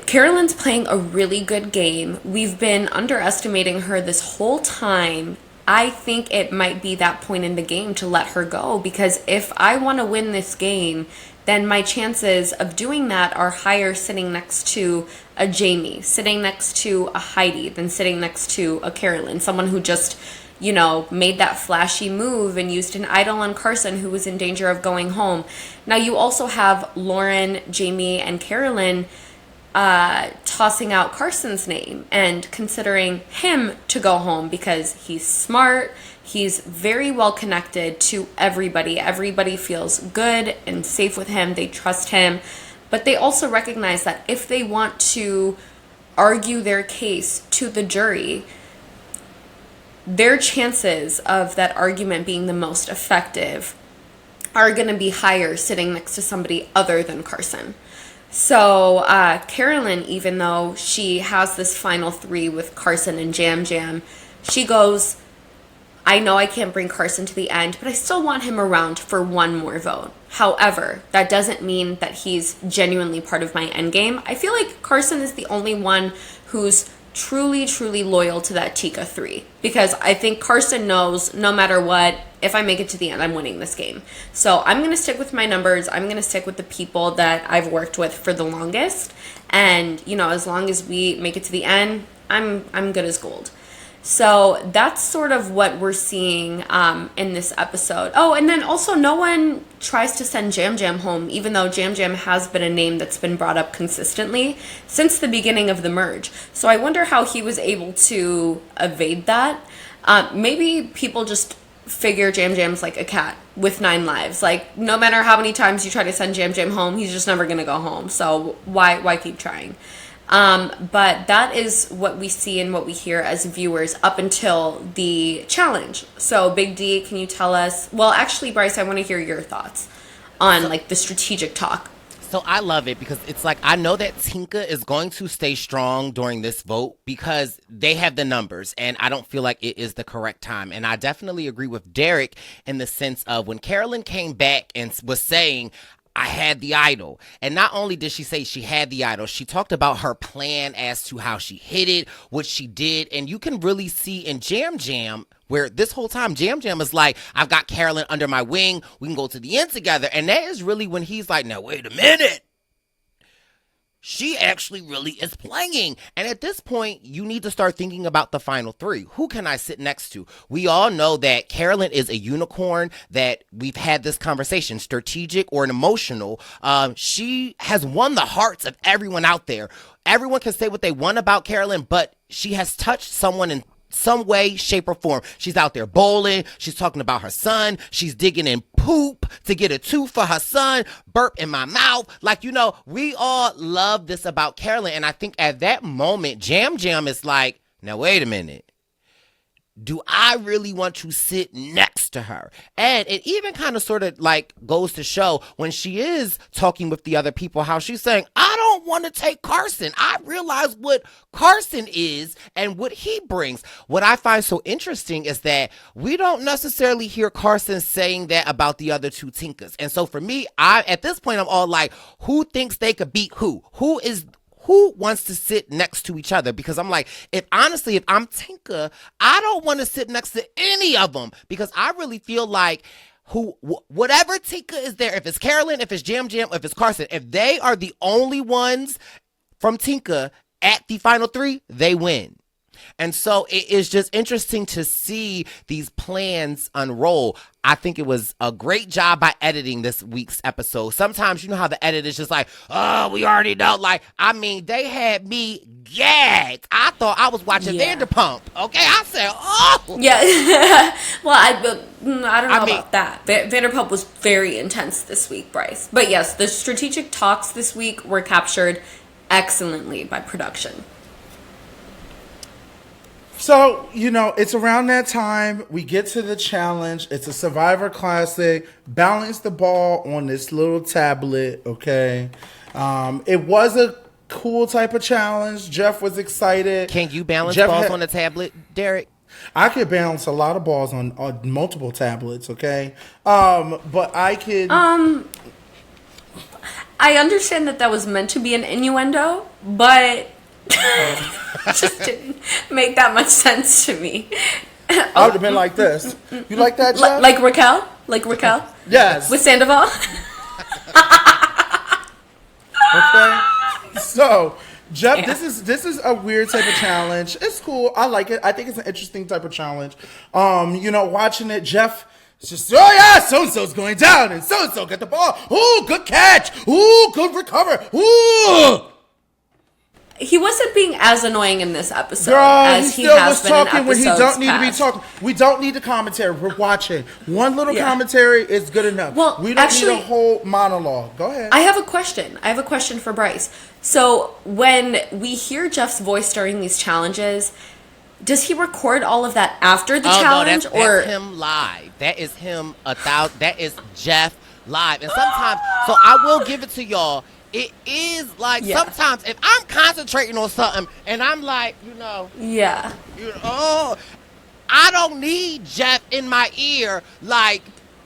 Carolyn's playing a really good game. We've been underestimating her this whole time. I think it might be that point in the game to let her go, because if I want to win this game, then my chances of doing that are higher sitting next to a Jamie, sitting next to a Heidi, than sitting next to a Carolyn, someone who just, made that flashy move and used an idol on Carson who was in danger of going home. Now you also have Lauren, Jamie, and Carolyn tossing out Carson's name and considering him to go home because he's smart, he's very well connected to everybody. Everybody feels good and safe with him. They trust him. But they also recognize that if they want to argue their case to the jury, their chances of that argument being the most effective are going to be higher sitting next to somebody other than Carson. So Carolyn, even though she has this final 3 with Carson and Jam Jam, she goes, I know I can't bring Carson to the end, but I still want him around for one more vote. However, that doesn't mean that he's genuinely part of my endgame. I feel like Carson is the only one who's truly, truly loyal to that Tika 3. Because I think Carson knows no matter what, if I make it to the end, I'm winning this game. So I'm going to stick with my numbers. I'm going to stick with the people that I've worked with for the longest. And, as long as we make it to the end, I'm good as gold. So that's sort of what we're seeing in this episode. Oh, and then also no one tries to send Jam Jam home, even though Jam Jam has been a name that's been brought up consistently since the beginning of the merge. So I wonder how he was able to evade that. Maybe people just figure Jam Jam's like a cat with 9 lives. Like, no matter how many times you try to send Jam Jam home, he's just never going to go home. So why keep trying? But that is what we see and what we hear as viewers up until the challenge. So Big D, can you tell us, well, actually, Brice, I want to hear your thoughts on like the strategic talk. So I love it because it's like, I know that Tika is going to stay strong during this vote because they have the numbers, and I don't feel like it is the correct time. And I definitely agree with Derek in the sense of when Carolyn came back and was saying, I had the idol. And not only did she say she had the idol, she talked about her plan as to how she hit it, what she did. And you can really see in Jam Jam, where this whole time Jam Jam is like, I've got Carolyn under my wing. We can go to the end together. And that is really when he's like, now, wait a minute. She actually really is playing. And at this point, you need to start thinking about the final 3. Who can I sit next to? We all know that Carolyn is a unicorn, that we've had this conversation, strategic or an emotional. She has won the hearts of everyone out there. Everyone can say what they want about Carolyn, but she has touched someone in some way, shape, or form. She's out there bowling. She's talking about her son. She's digging in poop to get a tooth for her son. Burp in my mouth. Like, we all love this about Carolyn. And I think at that moment, Jam Jam is like, now, wait a minute. Do I really want to sit next to her? And it even kind of sort of like goes to show when she is talking with the other people, how she's saying, I don't want to take Carson. I realize what Carson is and what he brings. What I find so interesting is that we don't necessarily hear Carson saying that about the other 2 Tinkas. And so for me, at this point, I'm all like, who thinks they could beat who? Who wants to sit next to each other? Because I'm like, if I'm Tika, I don't want to sit next to any of them, because I really feel like whatever Tika is there, if it's Carolyn, if it's Jam Jam, if it's Carson, if they are the only ones from Tika at the final 3, they win. And so it is just interesting to see these plans unroll. I think it was a great job by editing this week's episode. Sometimes you know how the edit is just like, oh, we already know. Like, I mean, they had me gagged. I thought I was watching Vanderpump. Okay, I said, oh. Yeah. Well, I don't know about that. Vanderpump was very intense this week, Brice. But yes, the strategic talks this week were captured excellently by production. So, it's around that time. We get to the challenge. It's a Survivor Classic. Balance the ball on this little tablet, okay? It was a cool type of challenge. Jeff was excited. Can you balance balls on the tablet, Derek? I could balance a lot of balls on multiple tablets, okay? But I could... I understand that was meant to be an innuendo, but... just didn't make that much sense to me. I would have been like this. You like that, Jeff? Like Raquel? Like Raquel? Yes. With Sandoval? Okay. So, Jeff, this is a weird type of challenge. It's cool. I like it. I think it's an interesting type of challenge. Watching it, Jeff... It's just, oh yeah, so-and-so's going down, and so-and-so get the ball. Ooh, good catch. Ooh, good recover. Ooh. He wasn't being as annoying in this episode as he has been in episodes when he don't need to be talking. We don't need the commentary. We're watching. One little commentary is good enough. Well, we don't need a whole monologue. Go ahead. I have a question for Brice. So when we hear Jeff's voice during these challenges, does he record all of that after the challenge? No, that's him live. That is him that is Jeff live. And sometimes, so I will give it to y'all. It is like sometimes if I'm concentrating on something and I'm like, I don't need Jeff in my ear like,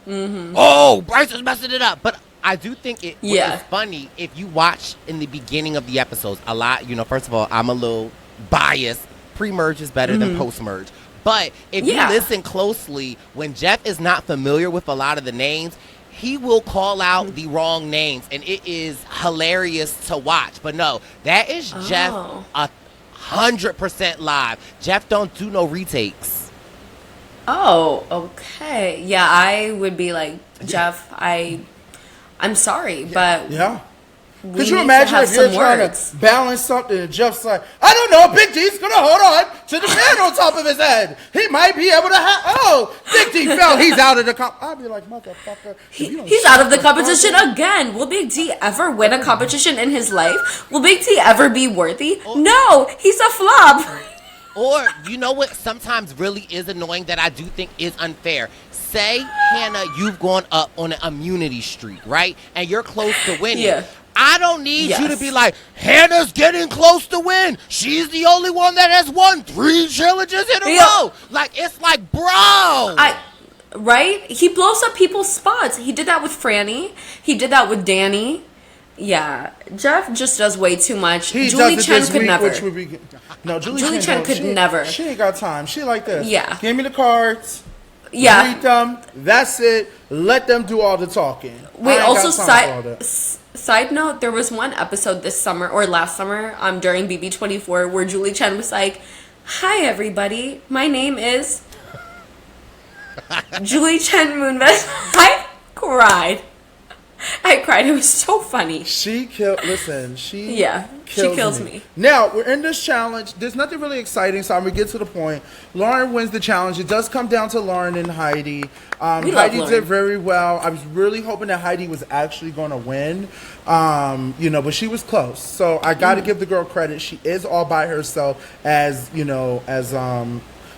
oh, Brice is messing it up. But I do think it is funny if you watch in the beginning of the episodes a lot. First of all, I'm a little biased. Pre-merge is better than post-merge. But if you listen closely, when Jeff is not familiar with a lot of the names, he will call out the wrong names, and it is hilarious to watch. But no, that is Jeff 100% live. Jeff don't do no retakes. Oh, okay. Yeah, I would be like, Jeff, I'm sorry, but could you imagine if you're trying to balance something and Jeff's like, I don't know, Big D's going to hold on to the fan on top of his head. He might be able to Big D fell. He's out of the I'd be like, motherfucker. He's out of the competition again. Will Big D ever win a competition in his life? Will Big D ever be worthy? No, he's a flop. Or, you know what sometimes really is annoying that I do think is unfair? Say, Hannah, you've gone up on an immunity streak, right? And you're close to winning. Yeah. I don't need you to be like, Hannah's getting close to win. She's the only one that has won 3 challenges in a row. Like, it's like, bro. Right? He blows up people's spots. He did that with Franny. He did that with Danny. Yeah. Jeff just does way too much. Julie Chen could never. Julie Chen could never. She ain't got time. She like this. Yeah. Give me the cards. Yeah. Read them. That's it. Let them do all the talking. Wait, also side note, there was one episode this summer or last summer during BB24 where Julie Chen was like, hi everybody, my name is Julie Chen Moonves. I cried. It was so funny. She kills me. Now, we're in this challenge. There's nothing really exciting, so I'm going to get to the point. Lauren wins the challenge. It does come down to Lauren and Heidi. Heidi did very well. I was really hoping that Heidi was actually going to win, but she was close. So I got to give the girl credit. She is all by herself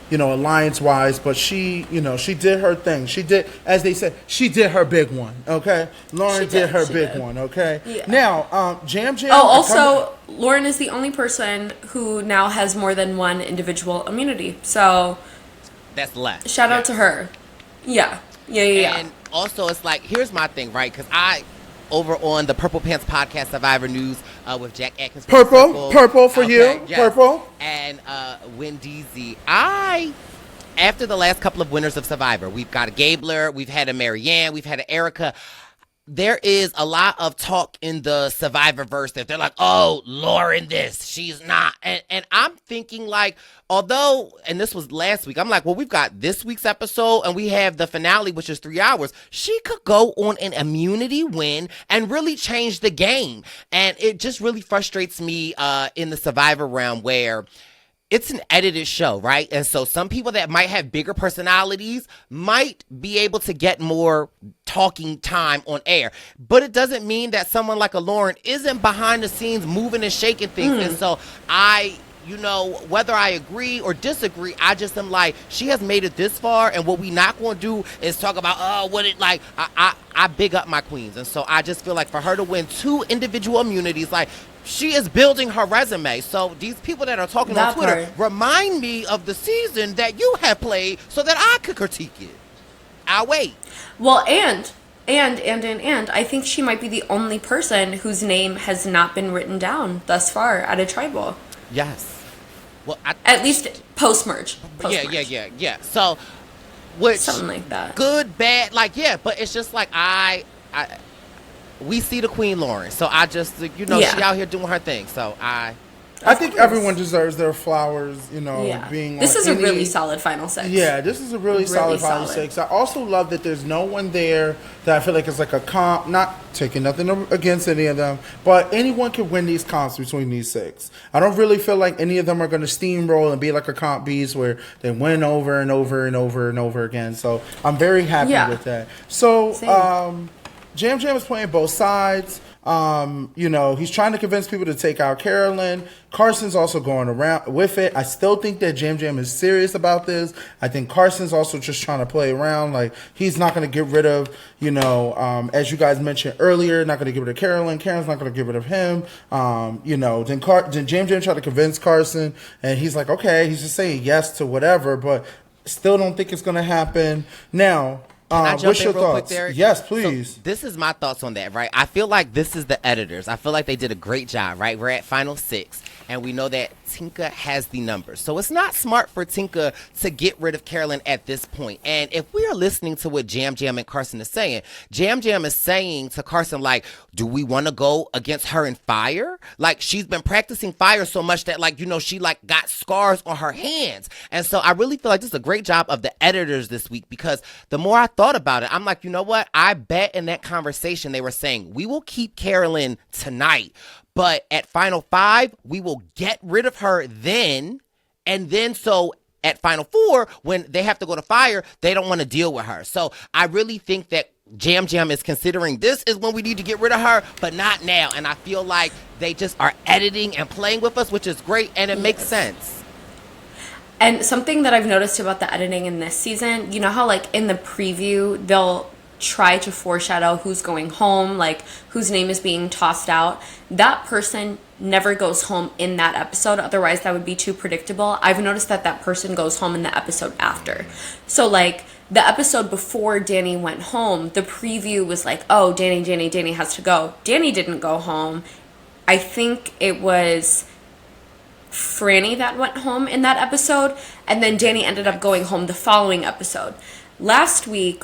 alliance-wise, but she did her thing. She did, as they said, she did her big one, okay? Lauren did her big one, okay? Yeah. Now, Jam. Oh, also, Lauren is the only person who now has more than one individual immunity, so... That's left. Shout out to her. Yeah. And also, it's like, here's my thing, right? Because over on the Purple Pants Podcast, Survivor News, with Jack Atkins. Purple for you. Yes. Purple. And Wendeezy. After the last couple of winners of Survivor, we've got a Gabler, we've had a Marianne, we've had an Erica. there is a lot of talk in the Survivorverse that they're like, oh, Lauren this, she's not. And I'm thinking like, although, and this was last week, I'm like, well, we've got this week's episode and we have the finale, which is 3 hours. She could go on an immunity win and really change the game. And it just really frustrates me in the Survivor realm where it's an edited show, right? And so some people that might have bigger personalities might be able to get more talking time on air. But it doesn't mean that someone like a Lauren isn't behind the scenes moving and shaking things. And so whether I agree or disagree, I just am like, she has made it this far, and what we not going to do is talk about, I big up my queens. And so I just feel like for her to win 2 individual immunities, like, she is building her resume. So these people that are talking on Twitter remind me of the season that you have played so that I could critique it. I'll wait. Well, and I think she might be the only person whose name has not been written down thus far at a tribal. Yes. Well, at least post-merge. Yeah. So, something like that. Good, bad, but it's just like we see the Queen Lauren, so I just, she out here doing her thing. So I think everyone deserves their flowers, being this is a really solid final 6. Yeah, this is a really solid final 6. I also love that there's no one there that I feel like is like a comp, not taking nothing against any of them, but anyone can win these comps between these 6. I don't really feel like any of them are going to steamroll and be like a comp beast where they win over and over and over and over again. So I'm very happy with that. So, Jam Jam is playing both sides. He's trying to convince people to take out Carolyn. Carson's also going around with it. I still think that Jam Jam is serious about this. I think Carson's also just trying to play around. Like, he's not going to get rid of, as you guys mentioned earlier, not going to get rid of Carolyn. Carolyn's not going to get rid of him. Then Jam Jam tried to convince Carson, and he's like, okay, he's just saying yes to whatever, but still don't think it's going to happen. Now, what's your thoughts? Yes, please. So this is my thoughts on that, right? I feel like this is the editors. I feel like they did a great job, right? We're at final 6, and we know that Tika has the numbers. So it's not smart for Tika to get rid of Carolyn at this point. And if we are listening to what Jam Jam and Carson is saying, Jam Jam is saying to Carson, like, do we want to go against her in fire? Like, she's been practicing fire so much that, she, got scars on her hands. And so I really feel like this is a great job of the editors this week, because the more I thought about it, I'm like, you know what? I bet in that conversation they were saying, we will keep Carolyn tonight, but at Final 5, we will get rid of her then. And then so at Final 4, when they have to go to fire, they don't want to deal with her. So I really think that Jam Jam is considering this is when we need to get rid of her, but not now. And I feel like they just are editing and playing with us, which is great, and it makes sense. And something that I've noticed about the editing in this season, you know how in the preview, they'll try to foreshadow who's going home, whose name is being tossed out. That person never goes home in that episode. Otherwise, that would be too predictable. I've noticed that person goes home in the episode after. So, the episode before Danny went home, the preview was oh, Danny has to go. Danny didn't go home. I think it was Franny that went home in that episode, and then Danny ended up going home the following episode. Last week,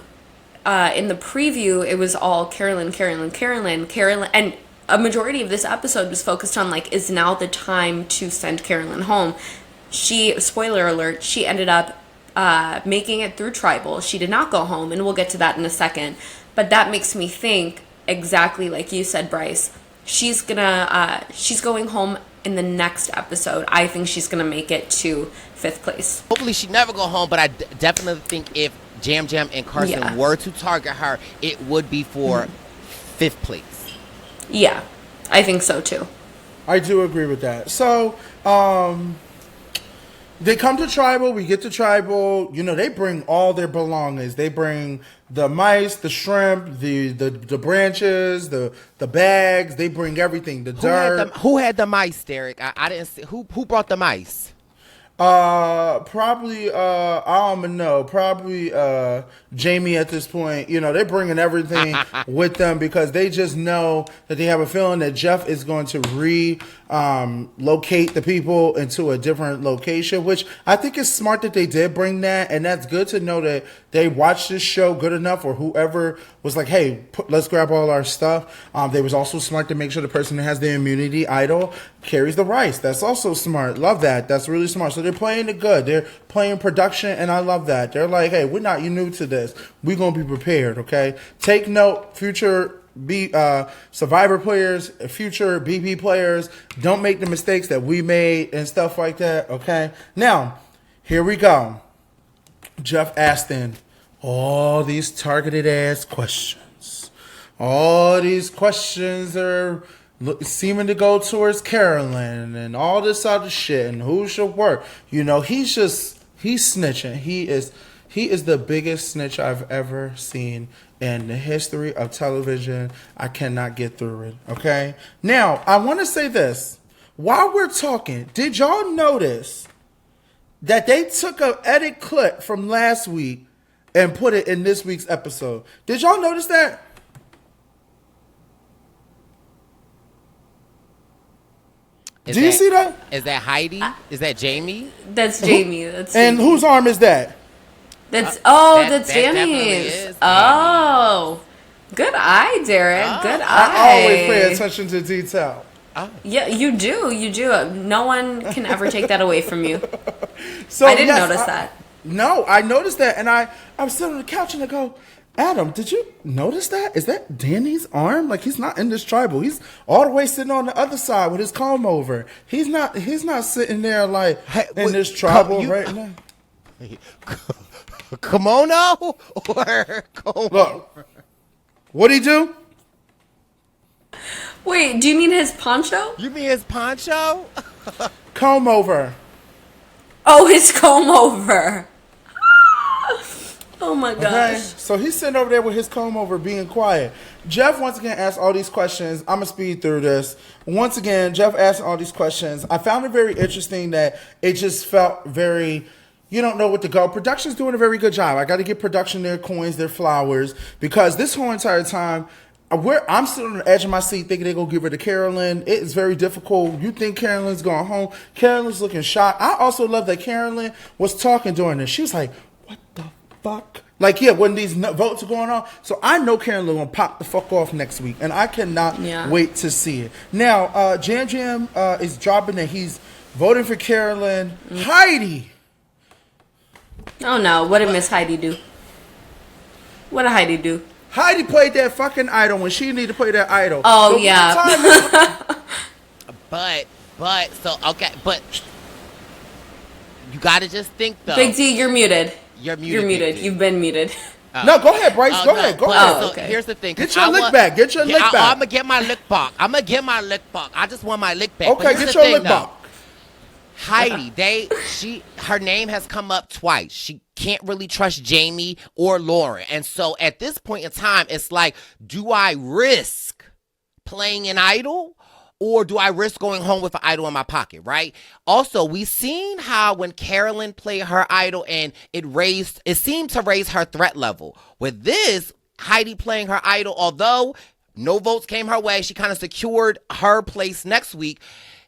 in the preview, it was all Carolyn, and a majority of this episode was focused on is now the time to send Carolyn home. Spoiler alert, she ended up making it through tribal. She did not go home, and we'll get to that in a second. But that makes me think exactly like you said, Brice. She's going home in the next episode. I think she's gonna make it to 5th place. Hopefully she never go home, but I definitely think if Jam Jam and Carson were to target her, it would be for 5th place. Yeah, I think so too. I do agree with that. So, they come to tribal. We get to tribal. They bring all their belongings. They bring the mice, the shrimp, the branches, the bags. They bring everything. The dirt. Who had the mice, Derek? I didn't see. Who brought the mice? Probably, I don't know. Probably, Jamie at this point. You know, they're bringing everything with them because they just know that they have a feeling that Jeff is going to locate the people into a different location, which I think is smart that they did bring that. And that's good to know that they watched this show good enough, or whoever was like, hey, let's grab all our stuff. They was also smart to make sure the person that has the immunity idol carries the rice. That's also smart. Love that. That's really smart. So they're playing it good. They're playing production, and I love that. They're like, hey, we're not new to this. We're going to be prepared, okay? Take note, future Survivor players, future BP players, don't make the mistakes that we made and stuff like that, okay? Now, here we go. Jeff asking all these targeted ass questions. All these questions are seeming to go towards Carolyn and all this other shit and who should work. You know, he's snitching. He is the biggest snitch I've ever seen in the history of television. I cannot get through it. Okay? Now, I want to say this. While we're talking, did y'all notice that they took an edit clip from last week and put it in this week's episode? Did y'all notice that? Do you see that? Is that Heidi? Is that Jamie? That's Jamie. That's and Jamie. Whose arm is that? That's that Jamie's. Oh, good eye, Derek. Good eye. I always pay attention to detail. Oh. Yeah, you do. You do. No one can ever take that away from you. So I didn't notice that. No, I noticed that, and I was sitting on the couch and I go, Adam, did you notice that? Is that Danny's arm? Like, he's not in this tribal. He's all the way sitting on the other side with his comb over. He's not sitting there like in this tribal right now. Kimono or comb? Look, what'd he do? Wait, do you mean his poncho? You mean his poncho? Comb over. Oh, his comb over. Oh my gosh. Okay, so he's sitting over there with his comb over being quiet. Jeff once again asked all these questions. I'm going to speed through this. Once again, Jeff asked all these questions. I found it very interesting that it just felt very, you don't know what to go. Production's doing a very good job. I got to give production their coins, their flowers, because this whole entire time, I'm sitting on the edge of my seat thinking they're going to give her to Carolyn. It is very difficult. You think Carolyn's going home. Carolyn's looking shocked. I also love that Carolyn was talking during this. She was like, what the fuck? Like, yeah, when these votes are going on. So I know Carolyn going to pop the fuck off next week. And I cannot wait to see it. Now, Jam Jam is dropping that he's voting for Carolyn. Heidi. Oh, no. What did Miss Heidi do? What did Heidi do? Heidi played that fucking idol when she needed to play that idol. Oh, so yeah. But you got to just think, though. Big D, you're muted. You're muted. You've been muted. No, go ahead, Brice. Go ahead. Oh, okay. Here's the thing. Get your lick back. Get your lick back. I'm going to get my lick back. I just want my lick back. Okay, get your lick back. Heidi, her name has come up twice. She can't really trust Jamie or Lauren. And so at this point in time, it's like, do I risk playing an idol? Or do I risk going home with an idol in my pocket, right? Also, we've seen how when Carolyn played her idol and it seemed to raise her threat level. With this, Heidi playing her idol, although no votes came her way, she kind of secured her place next week.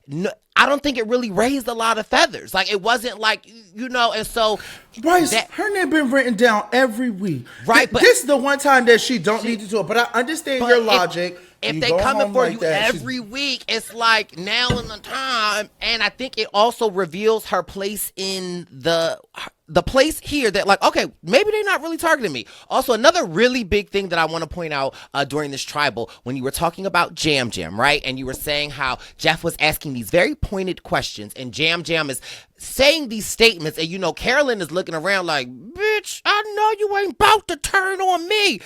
No, I don't think it really raised a lot of feathers. Like, it wasn't like, and so... Brice, her name been written down every week. Right, but... This is the one time that she don't need to do it, but I understand your logic. If they coming for you every week, it's like now in the time, and I think it also reveals her place in the place here that, like, okay, maybe they're not really targeting me. Also, another really big thing that I want to point out during this tribal, when you were talking about Jam Jam, right, and you were saying how Jeff was asking these very pointed questions, and Jam Jam is saying these statements, and Carolyn is looking around like, bitch, I know you ain't about to turn on me.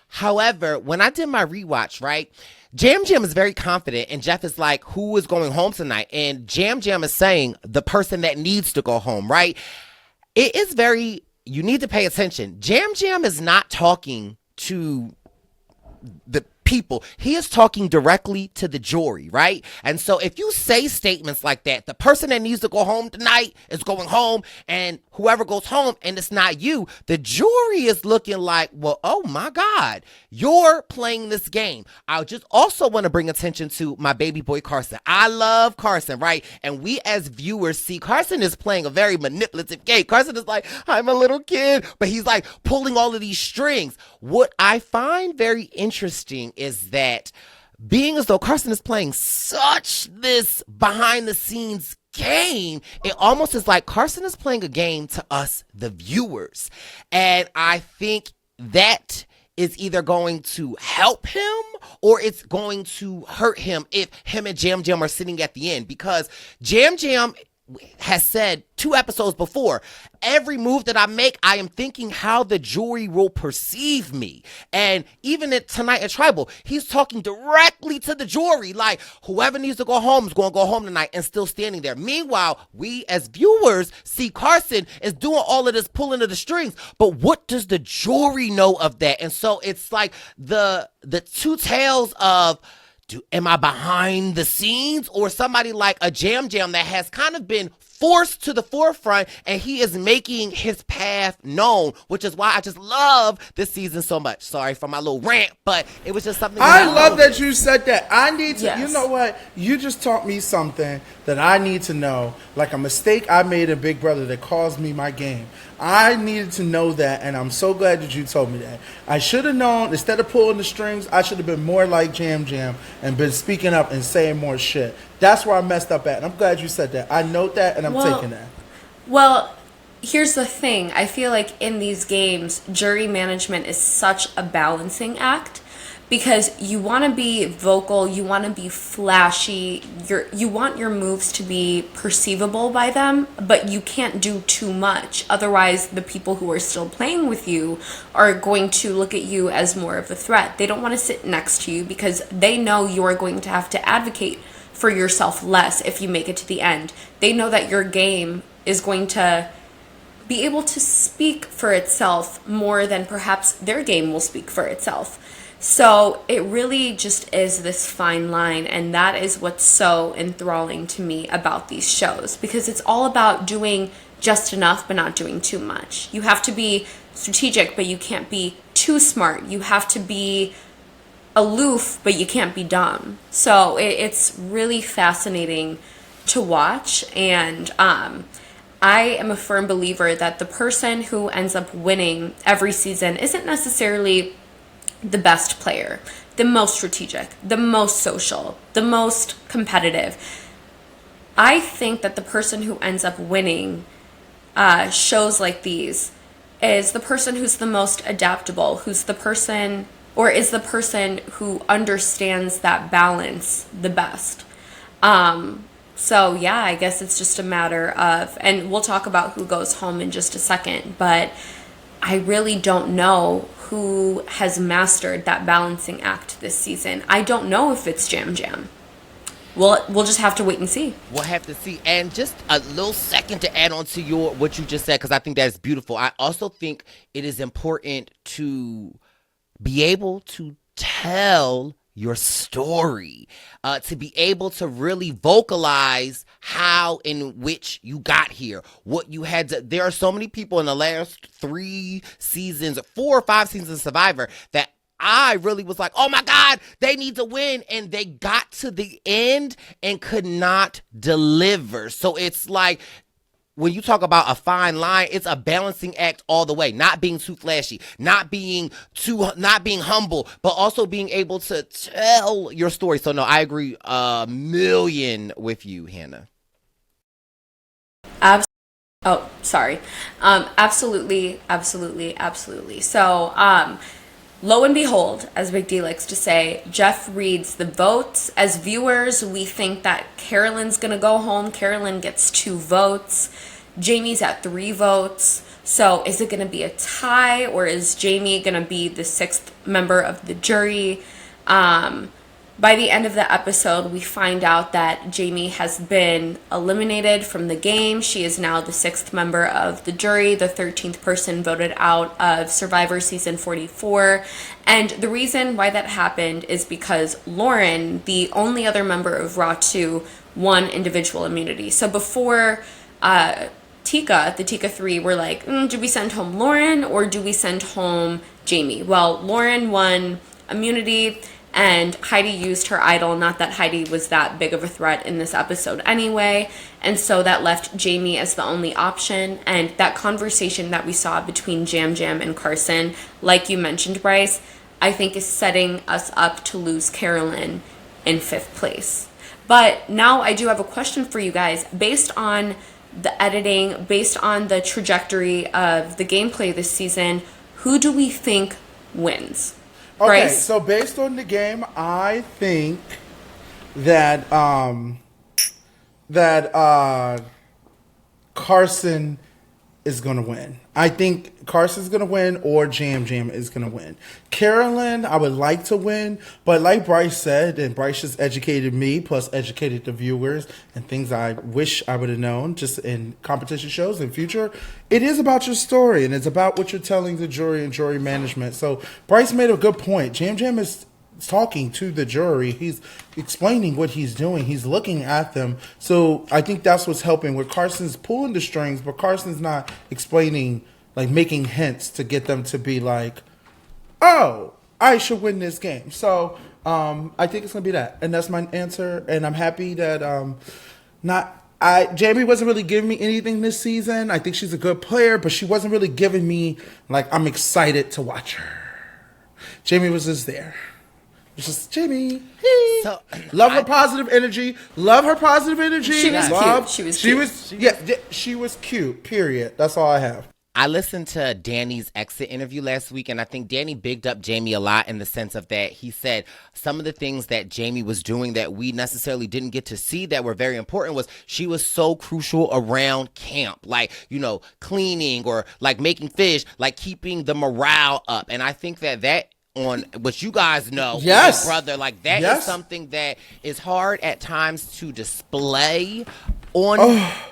However, when I did my rewatch, right, Jam Jam is very confident, and Jeff is like, who is going home tonight? And Jam Jam is saying the person that needs to go home, right? It is you need to pay attention. Jam Jam is not talking to the people. He is talking directly to the jury, right? And so if you say statements like that, the person that needs to go home tonight is going home, and whoever goes home and it's not you, the jury is looking like, well, oh my God, you're playing this game. I just also want to bring attention to my baby boy Carson. I love Carson, right? And we as viewers see Carson is playing a very manipulative game. Carson is like, I'm a little kid, but he's like pulling all of these strings. What I find very interesting is that being as though Carson is playing such this behind the scenes game, it almost is like Carson is playing a game to us, the viewers. And I think that is either going to help him or it's going to hurt him if him and Jam Jam are sitting at the end, because Jam Jam has said 2 episodes before, every move that I make, I am thinking how the jury will perceive me. And even tonight at Tribal, he's talking directly to the jury, like whoever needs to go home is going to go home tonight, and still standing there. Meanwhile, we as viewers see Carson is doing all of this pulling of the strings, but what does the jury know of that? And so it's like the two tales of, am I behind the scenes, or somebody like a Jam Jam that has kind of been forced to the forefront and he is making his path known, which is why I just love this season so much. Sorry for my little rant, but it was just something. I love that you said that. I need to, You know what? You just taught me something that I need to know, like a mistake I made in Big Brother that caused me my game. I needed to know that, and I'm so glad that you told me that. I should have known, instead of pulling the strings, I should have been more like Jam Jam and been speaking up and saying more shit. That's where I messed up at, and I'm glad you said that. I note that, and I'm taking that. Well, here's the thing. I feel like in these games, jury management is such a balancing act, because you want to be vocal, you want to be flashy, you want your moves to be perceivable by them, but you can't do too much. Otherwise, the people who are still playing with you are going to look at you as more of a threat. They don't want to sit next to you because they know you are going to have to advocate for yourself less if you make it to the end. They know that your game is going to be able to speak for itself more than perhaps their game will speak for itself. So it really just is this fine line, and that is what's so enthralling to me about these shows, because it's all about doing just enough but not doing too much. You have to be strategic, but you can't be too smart. You have to be aloof, but you can't be dumb. So it's really fascinating to watch, and I am a firm believer that the person who ends up winning every season isn't necessarily the best player, the most strategic, the most social, the most competitive. I think that the person who ends up winning shows like these is the person who's the most adaptable, who's the person, or is the person who understands that balance the best. So yeah, I guess it's just a matter of, and we'll talk about who goes home in just a second, but I really don't know who has mastered that balancing act this season. I don't know if it's Jam Jam. We'll just have to wait and see. We'll have to see. And just a little second to add on to what you just said, because I think that's beautiful. I also think it is important to be able to tell your story, to be able to really vocalize how in which you got here, what you had to. There are so many people in the last 3 seasons, 4 or 5 seasons of Survivor that I really was like, oh my God, they need to win. And they got to the end and could not deliver. So it's like, when you talk about a fine line, it's a balancing act all the way. Not being too flashy, not being humble, but also being able to tell your story. So no, I agree a million with you, Hannah. Absolutely. So, lo and behold, as Big D likes to say, Jeff reads the votes. As viewers, we think that Carolyn's going to go home. Carolyn gets 2 votes. Jamie's at 3 votes. So is it going to be a tie, or is Jamie going to be the 6th member of the jury? by the end of the episode, we find out that Jamie has been eliminated from the game. She is now the 6th member of the jury, the 13th person voted out of Survivor Season 44. And the reason why that happened is because Lauren, the only other member of Raw 2, won individual immunity. So before Tika, the Tika 3, were like, do we send home Lauren or do we send home Jamie? Well, Lauren won immunity, and Heidi used her idol. Not that Heidi was that big of a threat in this episode anyway. And so that left Jamie as the only option. And that conversation that we saw between Jam Jam and Carson, like you mentioned, Brice, I think is setting us up to lose Carolyn in 5th place. But now I do have a question for you guys. Based on the editing, based on the trajectory of the gameplay this season, who do we think wins? Okay, Brice? so based on the game, I think that Carson is gonna win. I think Carson's gonna win, or Jam Jam is gonna win. Carolyn, I would like to win, but like Brice said, and Brice just educated me, plus educated the viewers, and things I wish I would have known just in competition shows in future. It is about your story, and it's about what you're telling the jury and jury management. So Brice made a good point. Jam Jam is talking to the jury. He's explaining what he's doing. He's looking at them. So I think that's what's helping, where Carson's pulling the strings, but Carson's not explaining, like making hints to get them to be like, oh, I should win this game. So I think it's going to be that. And that's my answer. And I'm happy that Jamie wasn't really giving me anything this season. I think she's a good player, but she wasn't really giving me, like, I'm excited to watch her. Jamie was just there. It's just Jamie. Hey. So, love her positive energy. Love her positive energy. She was cute. She was cute. Period. That's all I have. I listened to Danny's exit interview last week, and I think Danny bigged up Jamie a lot in the sense of that he said some of the things that Jamie was doing that we necessarily didn't get to see that were very important was she was so crucial around camp, like, you know, cleaning or like making fish, like keeping the morale up. And I think that on what you guys know, yes, brother, like that is something that is hard at times to display on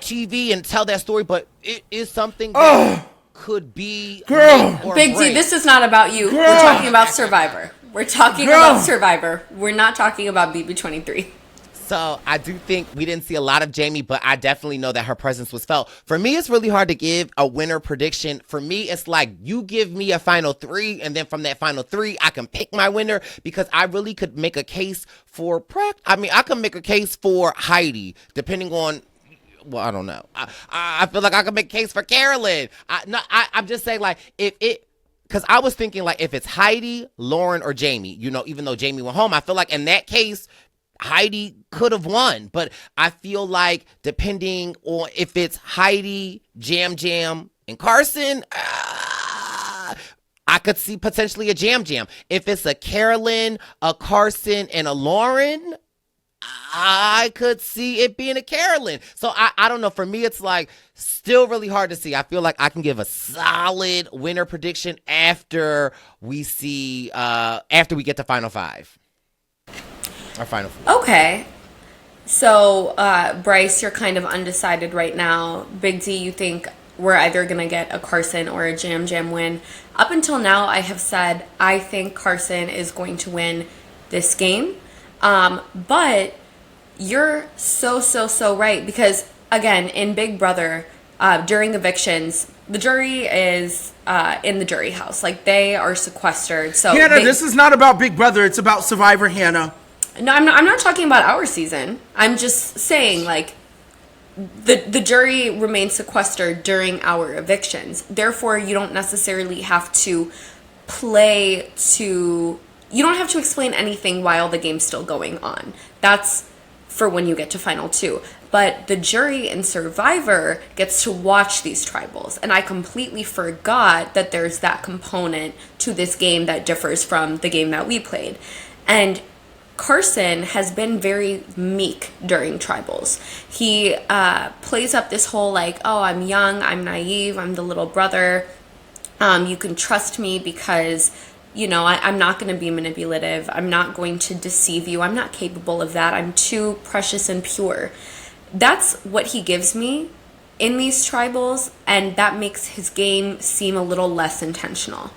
TV and tell that story, but it is something that could be Big D, this is not about you. Girl. We're talking about Survivor. We're talking about Survivor. We're not talking about BB23. So I do think we didn't see a lot of Jamie, but I definitely know that her presence was felt. For me, it's really hard to give a winner prediction. For me, it's like you give me a final 3, and then from that final 3, I can pick my winner, because I really could make a case for I could make a case for Heidi, depending on. Well, I don't know. I feel like I could make a case for Carolyn. I'm just saying, like, because I was thinking, like, if it's Heidi, Lauren, or Jamie, you know, even though Jamie went home, I feel like in that case, Heidi could have won. But I feel like depending on if it's Heidi, Jam Jam, and Carson, I could see potentially a Jam Jam. If it's a Carolyn, a Carson, and a Lauren, I could see it being a Carolyn. So I don't know. For me, it's like still really hard to see. I feel like I can give a solid winner prediction after we see after we get to Final 5. Our Final 4. Okay. So, Brice, you're kind of undecided right now. Big D, you think we're either going to get a Carson or a Jam Jam win. Up until now, I have said I think Carson is going to win this game. But you're so right, because again, in Big Brother, during evictions, the jury is in the jury house. Like, they are sequestered. So Hannah, this is not about Big Brother. It's about Survivor, Hannah. No, I'm not talking about our season. I'm just saying, like, the jury remains sequestered during our evictions. Therefore, you don't necessarily have to you don't have to explain anything while the game's still going on. That's for when you get to Final 2. But the jury in Survivor gets to watch these tribals. And I completely forgot that there's that component to this game that differs from the game that we played. And Carson has been very meek during tribals. He plays up this whole, like, oh, I'm young, I'm naive, I'm the little brother. You can trust me because I'm not going to be manipulative. I'm not going to deceive you. I'm not capable of that. I'm too precious and pure. That's what he gives me in these tribals, and that makes his game seem a little less intentional.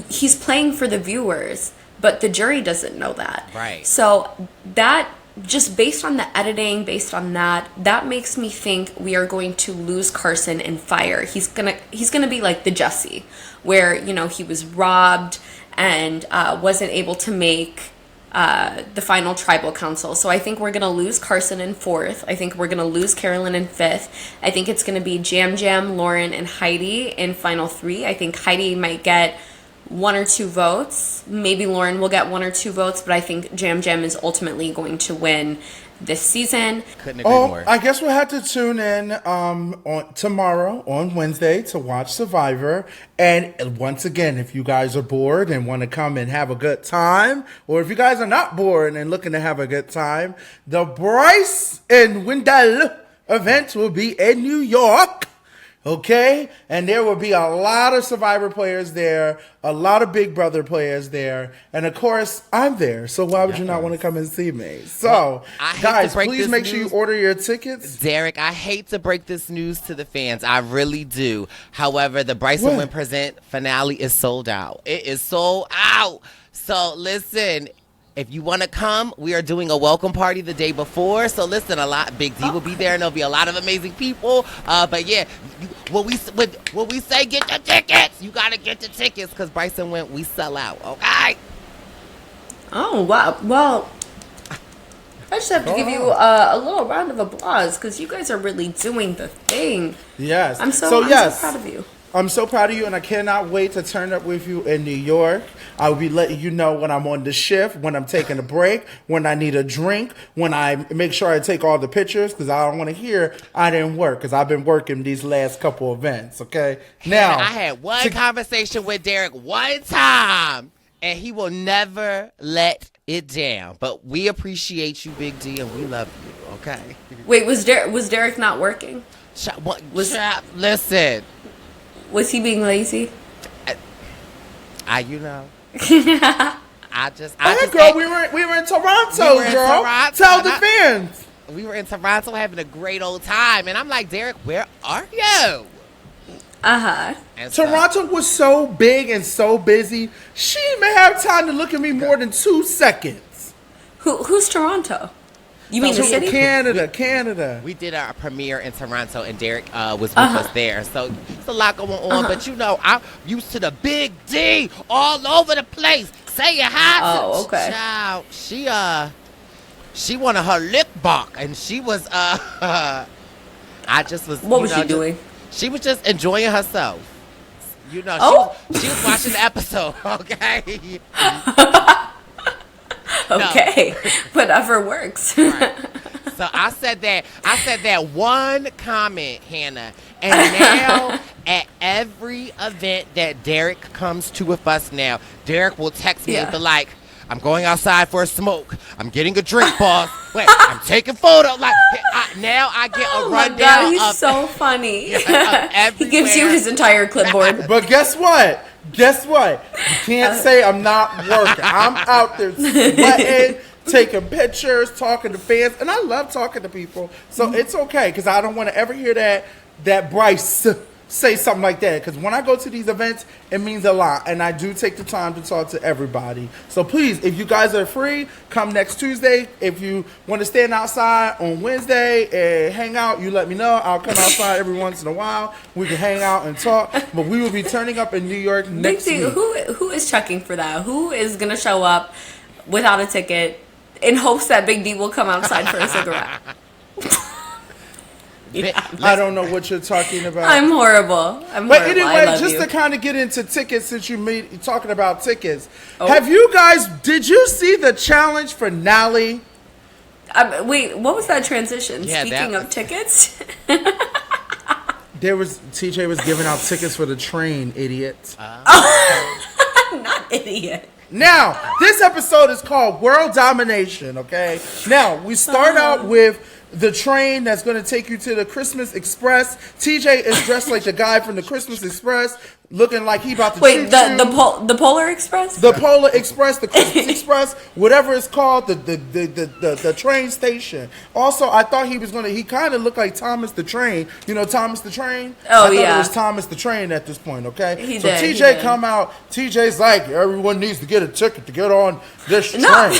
He's playing for the viewers, but the jury doesn't know that. Right. So that, just based on the editing, based on that makes me think we are going to lose Carson in fire. He's gonna be like the Jesse, where he was robbed and wasn't able to make the final tribal council. So I think we're gonna lose Carson in 4th. I think we're gonna lose Carolyn in 5th. I think it's gonna be Jam, Lauren, and Heidi in final 3. I think Heidi might get 1 or 2 votes. Maybe Lauren will get 1 or 2 votes, but I think Jam is ultimately going to win this season. Couldn't agree more. I guess we'll have to tune in on tomorrow, on Wednesday, to watch Survivor. And once again, if you guys are bored and want to come and have a good time, or if you guys are not bored and looking to have a good time, the Brice and Wendell event will be in New York. Okay? And there will be a lot of Survivor players there, a lot of Big Brother players there, and of course, I'm there. So why would you not want to come and see me? So, guys, please make sure you order your tickets. Derek, I hate to break this news to the fans. I really do. However, the Brice and Wynn Present finale is sold out. It is sold out. So, listen, if you want to come, we are doing a welcome party the day before. So listen, Big D will be there, and there'll be a lot of amazing people. But yeah, when we say get the tickets, you gotta get the tickets, because Brice and Wynn, we sell out. Okay. Oh wow! Well, I just have to give you a little round of applause, because you guys are really doing the thing. Yes. I'm so proud of you. I'm so proud of you, and I cannot wait to turn up with you in New York. I will be letting you know when I'm on the shift, when I'm taking a break, when I need a drink, when I make sure I take all the pictures, because I don't want to hear I didn't work, because I've been working these last couple events, okay? Now, I had one conversation with Derek one time, and he will never let it down. But we appreciate you, Big D, and we love you, okay? Wait, was Derek not working? Listen. Was he being lazy? I girl, we were in Toronto, girl. Tell the fans. We were in Toronto having a great old time, and I'm like, Derek, where are you? Toronto was so big and so busy. She may have time to look at me more than 2 seconds. Who's Toronto? You mean the city? Canada. We did our premiere in Toronto, and Derek was with us there. So it's a lot going on. But I'm used to the Big D all over the place. Say your hi. Oh, okay. Child, she wanted her lick back, and she was I just was. What was she doing? She was just enjoying herself. She was watching the episode. Okay. Okay, whatever works. Right. So I said that one comment, Hannah, and now at every event that Derek comes to with us now, Derek will text me and be like, I'm going outside for a smoke. I'm getting a drink, boss. Wait, I'm taking photos. Like now I get a rundown. God, he's so funny. He gives you his entire clipboard. But guess what? You can't say I'm not working. I'm out there sweating, taking pictures, talking to fans, and I love talking to people. So it's okay, because I don't want to ever hear that Brice say something like that, because when I go to these events, it means a lot, and I do take the time to talk to everybody. So please, if you guys are free, come next Tuesday. If you want to stand outside on Wednesday and hang out, you let me know. I'll come outside every once in a while. We can hang out and talk, but we will be turning up in New York next week. Who is checking for that? Who is going to show up without a ticket in hopes that Big D will come outside for a cigarette? I don't know what you're talking about. I'm horrible. But anyway, just to kind of get into tickets, since you're talking about tickets, did you see the challenge finale? Wait, what was that transition? Yeah, Speaking of tickets? TJ was giving out tickets for the train, idiot. Not idiot. Now, this episode is called World Domination, okay? Now, we start out with the train that's going to take you to the Christmas Express. TJ is dressed like the guy from the Christmas Express. looking like he about to wait, the Polar Express? The Polar Express, the Christmas Express, whatever it's called, the train station. Also, I thought he kind of looked like Thomas the Train. You know Thomas the Train? Oh, I thought it was Thomas the Train at this point, okay? So TJ come out, TJ's like, everyone needs to get a ticket to get on this train.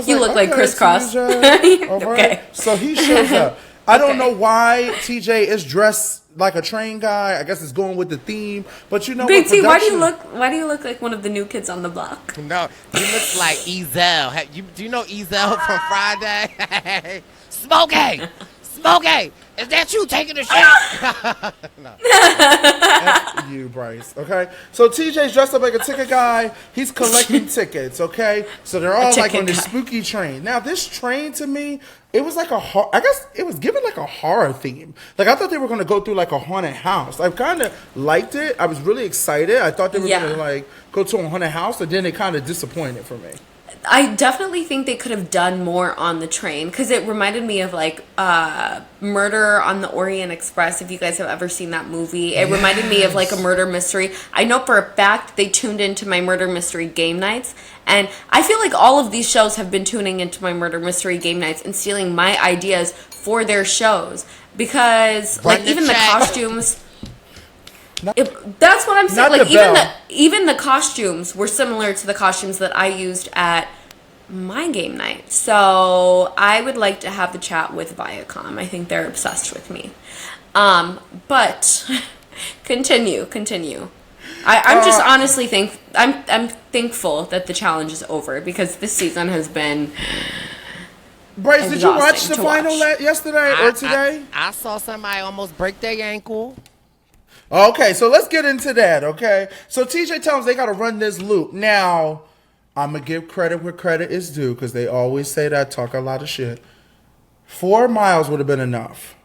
You look like crisscross. Okay. So he shows up. I don't know why TJ is dressed like a train guy. I guess it's going with the theme. But you know, Big T, why do you look like one of the new kids on the block? No, he looks like Ezel. Do you know Ezel from Friday? Smokey, is that you taking the shit? No. That's you, Brice. Okay, so TJ's dressed up like a ticket guy. He's collecting tickets. Okay, so they're all like on this spooky train. Now, this train to me, it was like I guess it was given like a horror theme. Like I thought they were gonna go through like a haunted house. I kind of liked it. I was really excited. I thought they were gonna like go to a haunted house, and then it kind of disappointed for me. I definitely think they could have done more on the train because it reminded me of like Murder on the Orient Express. If you guys have ever seen that movie, it reminded me of like a murder mystery. I know for a fact they tuned into my murder mystery game nights, and I feel like all of these shows have been tuning into my murder mystery game nights and stealing my ideas for their shows because like even the costumes. That's what I'm saying. Like even the costumes were similar to the costumes that I used at my game night. So I would like to have the chat with Viacom. I think they're obsessed with me. But continue. I'm just honestly I'm thankful that the challenge is over because this season has been. Brice, did you watch the final yesterday or today? I saw somebody almost break their ankle. Okay, so let's get into that, okay? So TJ tells they got to run this loop. Now, I'm going to give credit where credit is due because they always say that, talk a lot of shit. 4 miles would have been enough.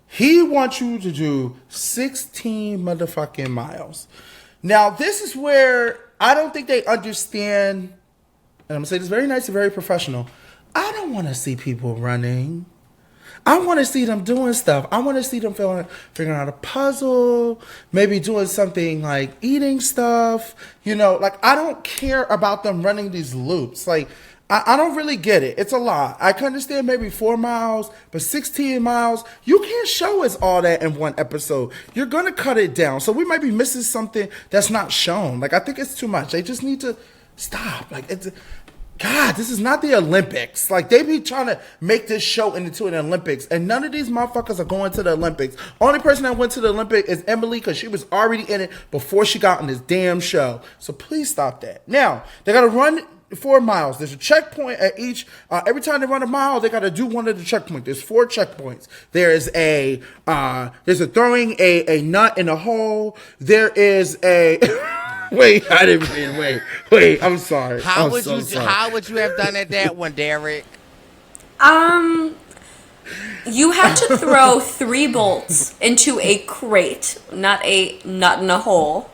He wants you to do 16 motherfucking miles. Now, this is where I don't think they understand, and I'm going to say this very nice and very professional. I don't want to see people running. I want to see them doing stuff. I want to see them figuring out a puzzle, maybe doing something like eating stuff. You know, like I don't care about them running these loops. Like I don't really get it. It's a lot. I can understand maybe 4 miles, but 16 miles, you can't show us all that in one episode. You're going to cut it down. So we might be missing something that's not shown. Like I think it's too much. They just need to stop. Like it's... God, this is not the Olympics. Like, they be trying to make this show into an Olympics, and none of these motherfuckers are going to the Olympics. Only person that went to the Olympics is Emily, because she was already in it before she got on this damn show. So please stop that. Now, they got to run 4 miles. There's a checkpoint at each. Every time they run a mile, they got to do one of the checkpoints. There's 4 checkpoints. There's a throwing a nut in a hole. There is a... Wait, I didn't mean wait. I'm sorry. How would you have done at that one, Derek? You had to throw 3 bolts into a crate, not a nut in a hole.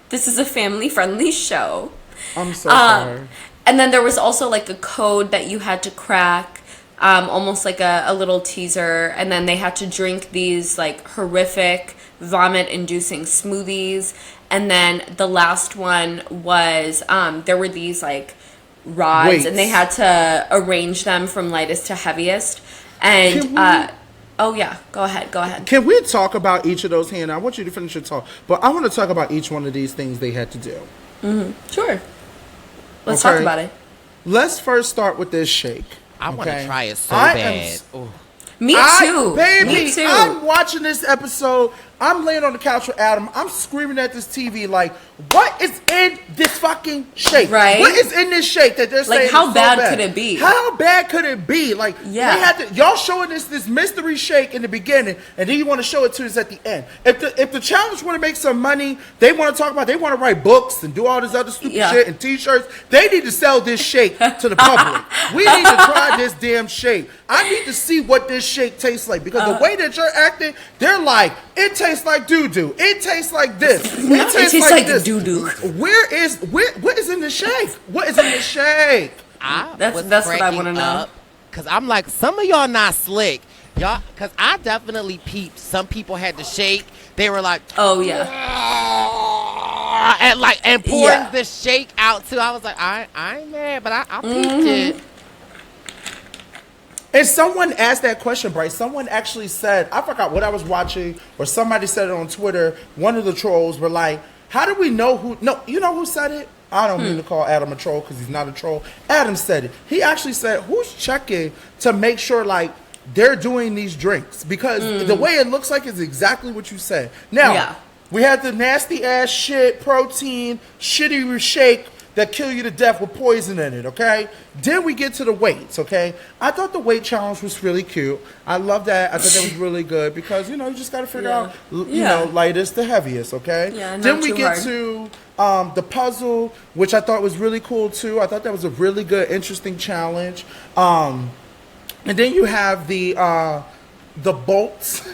This is a family-friendly show. I'm so sorry. And then there was also like a code that you had to crack, almost like a little teaser. And then they had to drink these like horrific vomit-inducing smoothies. And then the last one was there were these like rods, and they had to arrange them from lightest to heaviest. And oh yeah, go ahead. Can we talk about each of those, Hannah? I want you to finish your talk, but I want to talk about each one of these things they had to do. Mm-hmm. Sure. Let's talk about it. Let's first start with this shake. I want to try it so bad. Me too. Me too. I'm watching this episode. I'm laying on the couch with Adam. I'm screaming at this TV like, what is in this fucking shake? Right. What is in this shake that they're saying? Like, how bad could it be? How bad could it be? Like, yeah. They had to, y'all showing this mystery shake in the beginning, and then you want to show it to us at the end. If the challenge want to make some money, they want to talk about, they want to write books and do all this other stupid shit and T-shirts. They need to sell this shake to the public. We need to try this damn shake. I need to see what this shake tastes like, because the way that you're acting, they're like, it tastes like doo-doo. It tastes like this. It tastes like this. Doo-doo. What is in the shake? What is in the shake? That's what I want to know. Because I'm like, some of y'all not slick. Y'all, because I definitely peeped. Some people had to shake. They were like, oh, yeah. and pouring the shake out too. I was like, I ain't mad, but I peeped it. And someone asked that question, Brice. Someone actually said, I forgot what I was watching, or somebody said it on Twitter. One of the trolls were like, how do we know who? No, you know who said it? I don't mean to call Adam a troll because he's not a troll. Adam said it. He actually said, who's checking to make sure, like, they're doing these drinks? Because the way it looks like is exactly what you said. Now, we had the nasty ass shit, protein, shitty shake that kill you to death with poison in it, okay? Then we get to the weights, okay? I thought the weight challenge was really cute. I love that. I thought that was really good because, you know, you just got to figure out, you know, lightest to heaviest, okay? Yeah, then we get to the puzzle, which I thought was really cool, too. I thought that was a really good, interesting challenge. And then you have the bolts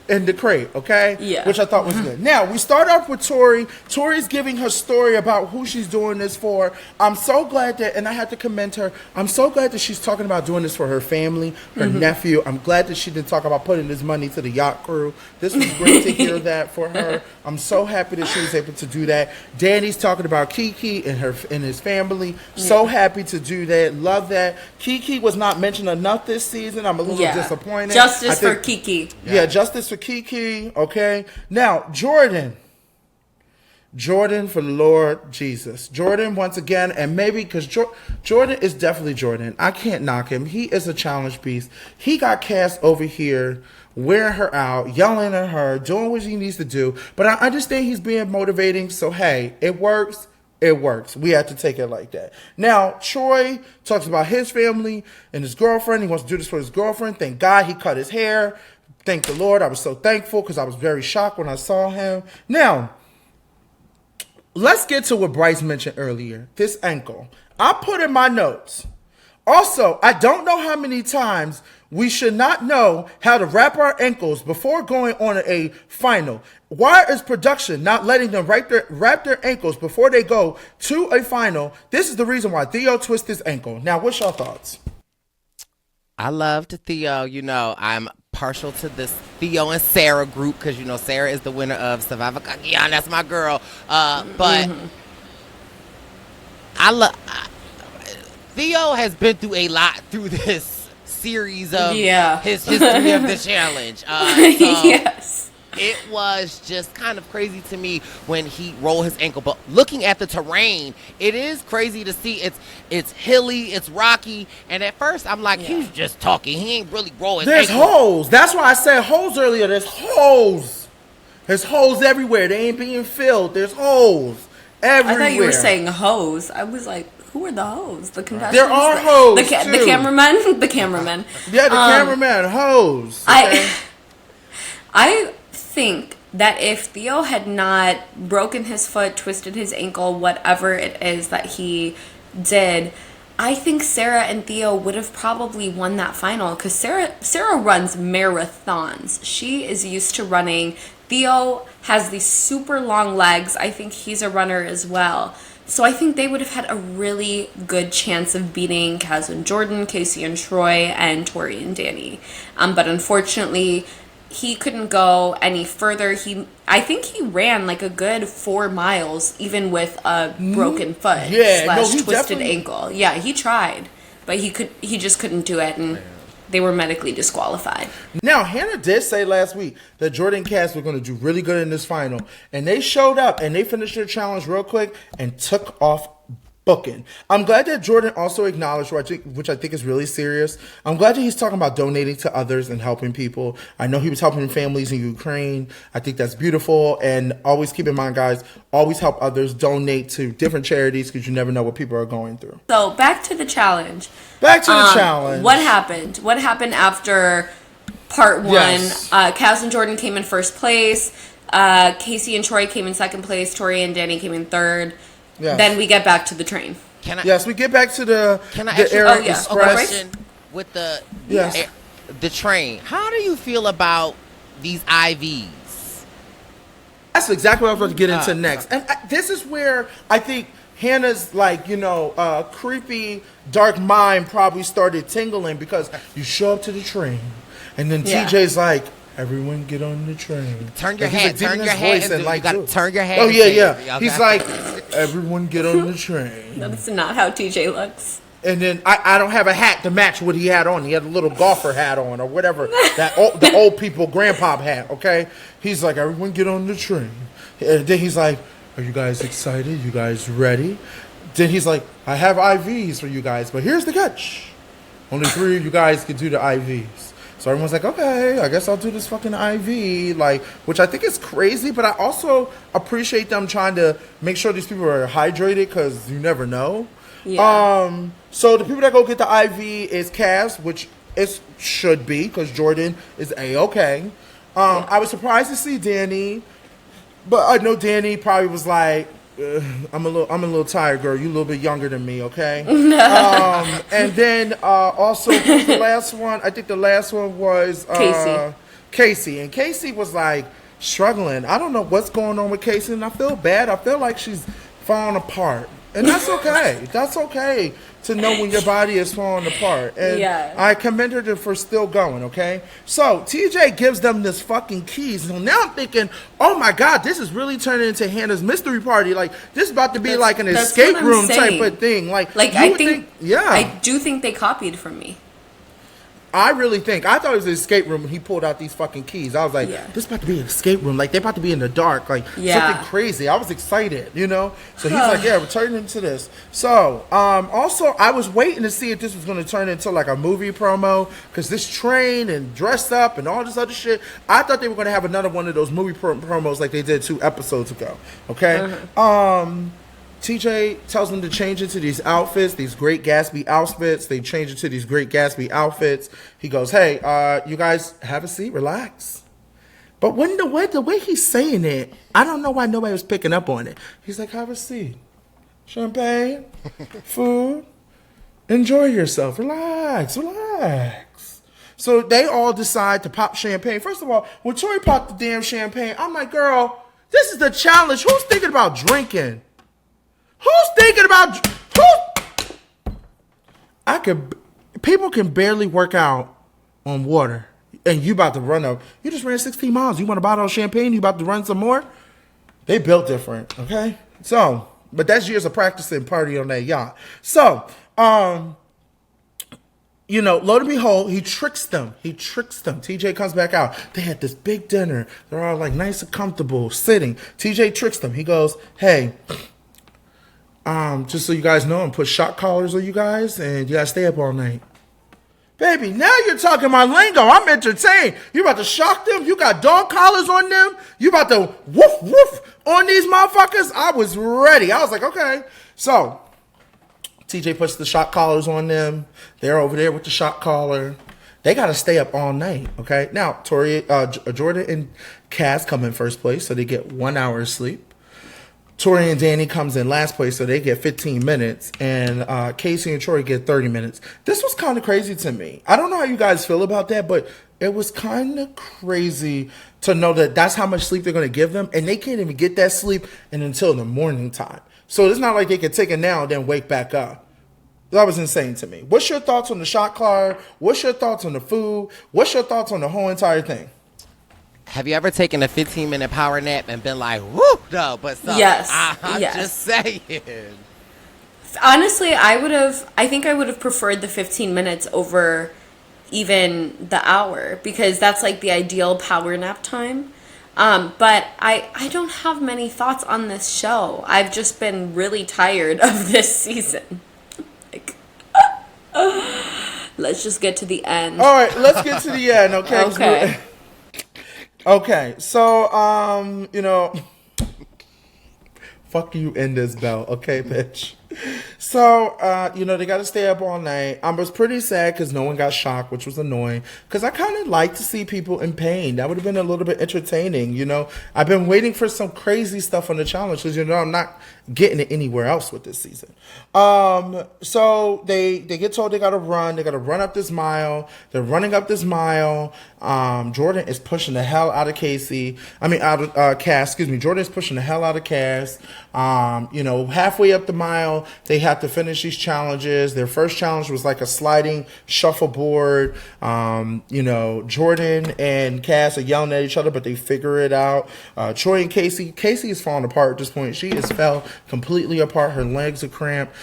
and the crate, okay? Yeah. Which I thought was good. Now, we start off with Tori. Tori's giving her story about who she's doing this for. I'm so glad that, and I had to commend her, I'm so glad that she's talking about doing this for her family, her nephew. I'm glad that she didn't talk about putting this money to the yacht crew. This was great to hear that for her. I'm so happy that she was able to do that. Danny's talking about Kiki and his family. So happy to do that. Love that. Kiki was not mentioned enough this season. I'm a little disappointed. Justice for Kiki. Yeah, justice for Kiki, okay? Now, Jordan, for the Lord Jesus. Jordan, once again, and maybe because Jordan is definitely Jordan. I can't knock him. He is a challenge beast. He got cast over here, wearing her out, yelling at her, doing what he needs to do. But I understand he's being motivating, so hey, it works. It works. We have to take it like that. Now, Troy talks about his family and his girlfriend. He wants to do this for his girlfriend. Thank God he cut his hair. Thank the Lord. I was so thankful because I was very shocked when I saw him. Now, let's get to what Brice mentioned earlier. This ankle. I put in my notes. Also, I don't know how many times we should not know how to wrap our ankles before going on a final. Why is production not letting them wrap their ankles before they go to a final? This is the reason why Theo twisted his ankle. Now, what's your thoughts? I loved Theo. You know, I'm partial to this Theo and Sarah group because, you know, Sarah is the winner of Survivor. Yeah, that's my girl. But Theo has been through a lot through this series of his history of the challenge. Yes. It was just kind of crazy to me when he rolled his ankle. But looking at the terrain, it is crazy to see. It's hilly, it's rocky. And at first, I'm like, he's just talking. He ain't really rolling his ankle. There's holes. That's why I said holes earlier. There's holes. There's holes everywhere. They ain't being filled. There's holes everywhere. I thought you were saying hose. I was like, who are the hoes? The contestants? There are hoes, the cameramen? The cameramen. Yeah, the cameraman. Hoes. Okay? I think that if Theo had not broken his foot, twisted his ankle, whatever it is that he did, I think Sarah and Theo would have probably won that final because Sarah runs marathons. She is used to running. Theo has these super long legs. I think he's a runner as well. So I think they would have had a really good chance of beating Kaz and Jordan, Casey and Troy, and Tori and Danny. But unfortunately, he couldn't go any further. I think he ran like a good 4 miles, even with a broken foot / twisted ankle. Yeah, he tried, but he just couldn't do it, and they were medically disqualified. Now, Hannah did say last week that Jordan and Cass were going to do really good in this final, and they showed up and they finished their challenge real quick and took off booking. I'm glad that Jordan also acknowledged, which I think is really serious. I'm glad that he's talking about donating to others and helping people. I know he was helping families in Ukraine. I think that's beautiful. And always keep in mind, guys, always help others, donate to different charities because you never know what people are going through. So back to the challenge. Challenge. What happened? What happened after part one? Yes. Kaz and Jordan came in first place. Casey and Troy came in second place. Tori and Danny came in third. Yes. Then we get back to the train. Yes, we get back to the Air Express with the train. How do you feel about these IVs? That's exactly what I was about to get into next. And this is where I think Hannah's creepy dark mind probably started tingling because you show up to the train and then TJ's like, everyone get on the train. Turn your head, turn your head, and you gotta turn your head. Oh yeah. Okay. He's like, everyone get on the train. That's not how TJ looks. And then I don't have a hat to match what he had on. He had a little golfer hat on or whatever the old people grandpa hat. Okay, he's like, everyone get on the train. And then he's like, are you guys excited? You guys ready? Then he's like, I have IVs for you guys, but here's the catch. Only 3 of you guys can do the IVs. So everyone's like, okay, I guess I'll do this fucking IV, like, which I think is crazy, but I also appreciate them trying to make sure these people are hydrated because you never know. Yeah. So the people that go get the IV is Cass, which it should be because Jordan is A-okay. I was surprised to see Danny, but I know Danny probably was like, I'm a little tired, girl. You a little bit younger than me, okay? And then also who's the last one? I think the last one was Casey, and Casey was like struggling. I don't know what's going on with Casey, and I feel bad. I feel like she's falling apart, and that's okay. That's okay to know when your body is falling apart. And I commend her for still going, okay? So TJ gives them this fucking keys. So now I'm thinking, oh my God, this is really turning into Hannah's mystery party. Like, this is about to be like an escape room type of thing. Like I think I do think they copied from me. I really think. I thought it was an escape room when he pulled out these fucking keys. I was like, this is about to be an escape room. Like, they're about to be in the dark. Like, something crazy. I was excited, you know? So he's like, we're turning into this. So, also, I was waiting to see if this was going to turn into, like, a movie promo. Because this train and dressed up and all this other shit, I thought they were going to have another one of those movie promos like they did 2 episodes ago. Okay? TJ tells them to change into these outfits, these Great Gatsby outfits. They change into these Great Gatsby outfits. He goes, hey, you guys have a seat, relax. But when the way he's saying it, I don't know why nobody was picking up on it. He's like, have a seat. Champagne, food, enjoy yourself, relax. So they all decide to pop champagne. First of all, when Tori popped the damn champagne, I'm like, girl, this is the challenge. Who's thinking about drinking? Who's thinking about people can barely work out on water, and you about to run up. You just ran 16 miles. You want a bottle of champagne? You about to run some more? They built different, okay? So, but that's years of practicing party on that yacht. So, you know, lo and behold, he tricks them. TJ comes back out. They had this big dinner. They're all like nice and comfortable sitting. TJ tricks them. He goes, hey, just so you guys know, I'm put shock collars on you guys, and you gotta stay up all night. Baby, now you're talking my lingo. I'm entertained. You about to shock them? You got dog collars on them? You about to woof woof on these motherfuckers? I was ready. I was like, okay. So TJ puts the shock collars on them. They're over there with the shock collar. They got to stay up all night, okay? Now, Jordan and Cass come in first place, so they get 1 hour of sleep. Tori and Danny comes in last place, so they get 15 minutes. And Casey and Tori get 30 minutes. This was kind of crazy to me. I don't know how you guys feel about that, but it was kind of crazy to know that that's how much sleep they're going to give them. And they can't even get that sleep until the morning time. So it's not like they could take a nap and then wake back up. That was insane to me. What's your thoughts on the shot clock? What's your thoughts on the food? What's your thoughts on the whole entire thing? Have you ever taken a 15-minute power nap and been like, whoo, no, but so, yes. I'm just saying. Honestly, I think I would have preferred the 15 minutes over even the hour, because that's like the ideal power nap time. But I don't have many thoughts on this show. I've just been really tired of this season. Like, let's just get to the end. All right, let's get to the end, okay? Okay. Okay, so, you know, fuck you in this belt, okay, bitch? So, you know, they got to stay up all night. I was pretty sad because no one got shocked, which was annoying, because I kind of like to see people in pain. That would have been a little bit entertaining, you know? I've been waiting for some crazy stuff on the challenge because, you know, I'm not getting it anywhere else with this season. So they get told they gotta run up this mile. They're running up this mile. Jordan is pushing the hell out of Cass, excuse me. Jordan is pushing the hell out of Cass. Halfway up the mile, they have to finish these challenges. Their first challenge was like a sliding shuffleboard. Jordan and Cass are yelling at each other, but they figure it out. Troy and Casey is falling apart at this point. She has fell completely apart. Her legs are cramped.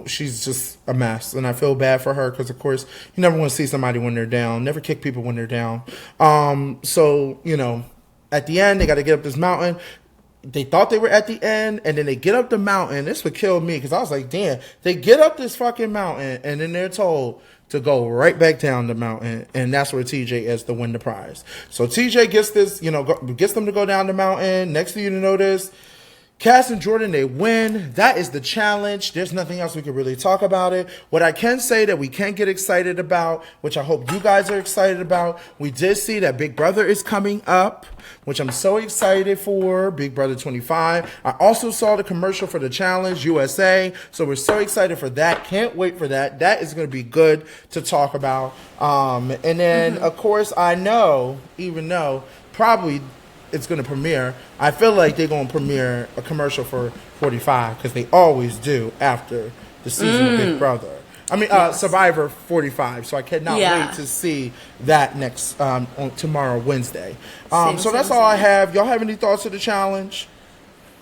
She's just a mess, and I feel bad for her because, of course, you never want to see somebody when they're down. Never kick people when they're down. At the end, they got to get up this mountain. They thought they were at the end, and then they get up the mountain. This would kill me because I was like, damn, they get up this fucking mountain, and then they're told to go right back down the mountain, and that's where TJ is to win the prize. So TJ gets gets them to go down the mountain. Next thing you know this, Cass and Jordan, they win. That is the challenge. There's nothing else we could really talk about it. What I can say that we can get excited about, which I hope you guys are excited about, we did see that Big Brother is coming up, which I'm so excited for, Big Brother 25. I also saw the commercial for the challenge, USA, so we're so excited for that. Can't wait for that. That is going to be good to talk about. And then, of course, even though probably it's going to premiere, I feel like they're going to premiere a commercial for 45 because they always do after the season of Big Brother. Survivor 45. So I cannot wait to see that next on tomorrow, Wednesday. So that's all I have. Y'all have any thoughts of the challenge?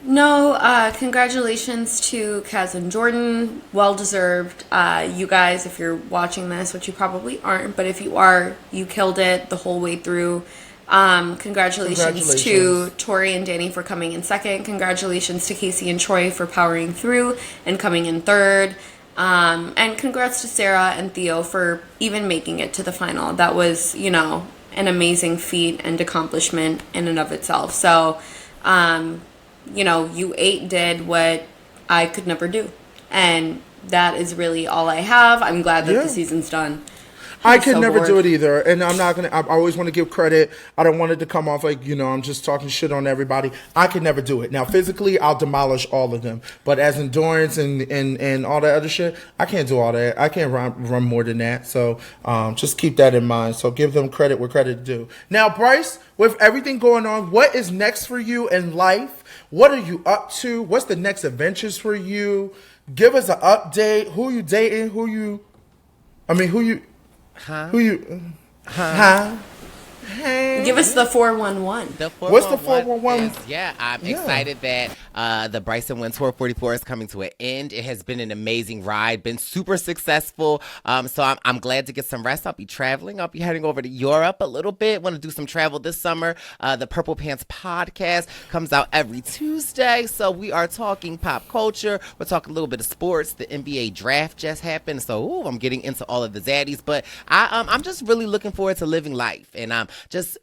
No, congratulations to Kaz and Jordan. Well deserved. You guys, if you're watching this, which you probably aren't, but if you are, you killed it the whole way through. Congratulations to Tori and Danny for coming in second. Congratulations to Casey and Troy for powering through and coming in third. And congrats to Sarah and Theo for even making it to the final. That was, an amazing feat and accomplishment in and of itself. So, you 8 did what I could never do. And that is really all I have. I'm glad that the season's done. I could never do it either, and I always want to give credit. I don't want it to come off like, I'm just talking shit on everybody. I could never do it. Now, physically, I'll demolish all of them, but as endurance and all that other shit, I can't do all that. I can't run more than that, so just keep that in mind. So give them credit where credit is due. Now, Brice, with everything going on, what is next for you in life? What are you up to? What's the next adventures for you? Give us an update. Who you dating? Who you... Huh? Who you? Huh? Hey. Give us the 411. What's the 411? I'm excited that the Brice and Win Tour 44 is coming to an end. It has been an amazing ride, been super successful. So I'm glad to get some rest. I'll be traveling. I'll be heading over to Europe a little bit. Want to do some travel this summer. The Purple Pants podcast comes out every Tuesday. So we are talking pop culture. We're talking a little bit of sports. The NBA draft just happened. So I'm getting into all of the zaddies. But I'm just really looking forward to living life. And just,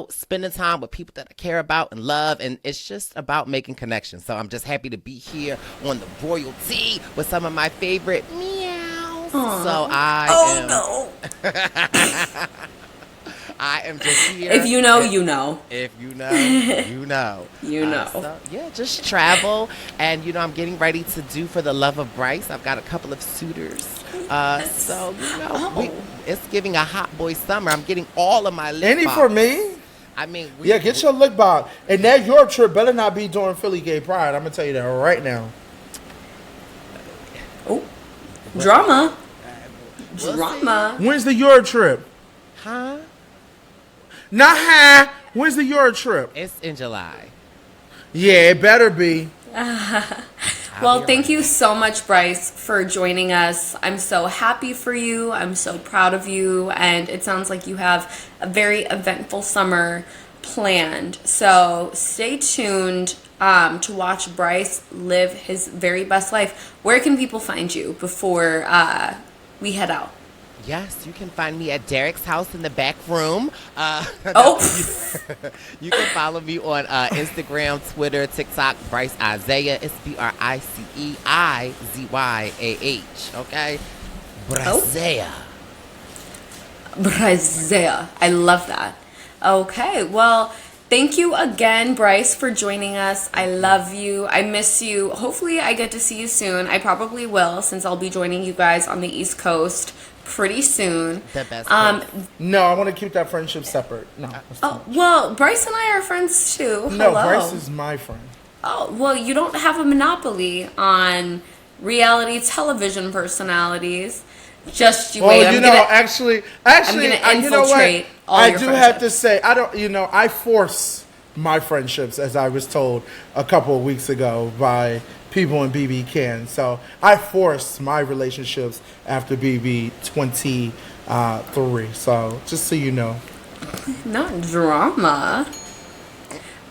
spending time with people that I care about and love. And it's just about making connections. So I'm just happy to be here on the royalty with some of my favorite meows. Aww. So I am just here. If you know, you know. If you know, you know. You know. So, just travel. And, I'm getting ready to do For the Love of Brice. I've got a couple of suitors. So, it's giving a hot boy summer. I'm getting all of my lip Any balm. for me? Get your lip balm. And that Europe trip better not be during Philly Gay Pride. I'm going to tell you that right now. Oh. Drama. Drama. When's the Europe trip? Huh? Not huh. When's the Euro trip? It's in July. Yeah, it better be. Well, thank you so much, Brice, for joining us. I'm so happy for you. I'm so proud of you. And it sounds like you have a very eventful summer planned. So stay tuned to watch Brice live his very best life. Where can people find you before we head out? Yes, you can find me at Derek's house in the back room. You can follow me on Instagram, Twitter, TikTok, Brice Isaiah. It's BriceIzayah. Okay? Brizea. Brizea. I love that. Okay, well, Thank you again, Brice, for joining us. I love you. I miss you. Hopefully, I get to see you soon. I probably will, since I'll be joining you guys on the East Coast pretty soon. The best. No, I want to keep that friendship separate. No. Oh, well, Brice and I are friends too. No, Hello. Brice is my friend. Oh, well, you don't have a monopoly on reality television personalities. Just you wait. Actually, I'm gonna infiltrate you know what? all I your do friendships. have to say, I force my friendships, as I was told a couple of weeks ago by people in BB Can. So I force my relationships after BB 23. So just so you know. Not drama.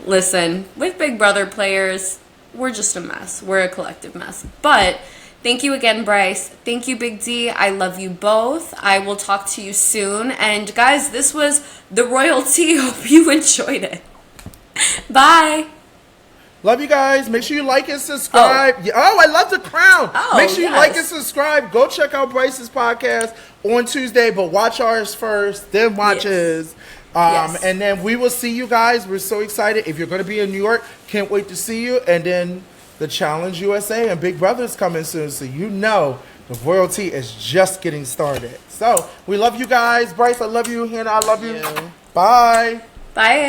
Listen, with Big Brother players, we're just a mess. We're a collective mess. But thank you again, Brice. Thank you, Big D. I love you both. I will talk to you soon. And guys, this was The Royalty. Hope you enjoyed it. Bye. Love you guys. Make sure you like and subscribe. I love the crown. Make sure you like and subscribe. Go check out Brice's podcast on Tuesday, but watch ours first, then watch his. And then we will see you guys. We're so excited. If you're going to be in New York, can't wait to see you. And then the Challenge USA and Big Brother is coming soon, so you know the Royalty is just getting started. So we love you guys. Brice, I love you. Hannah, I love you. Bye. Bye.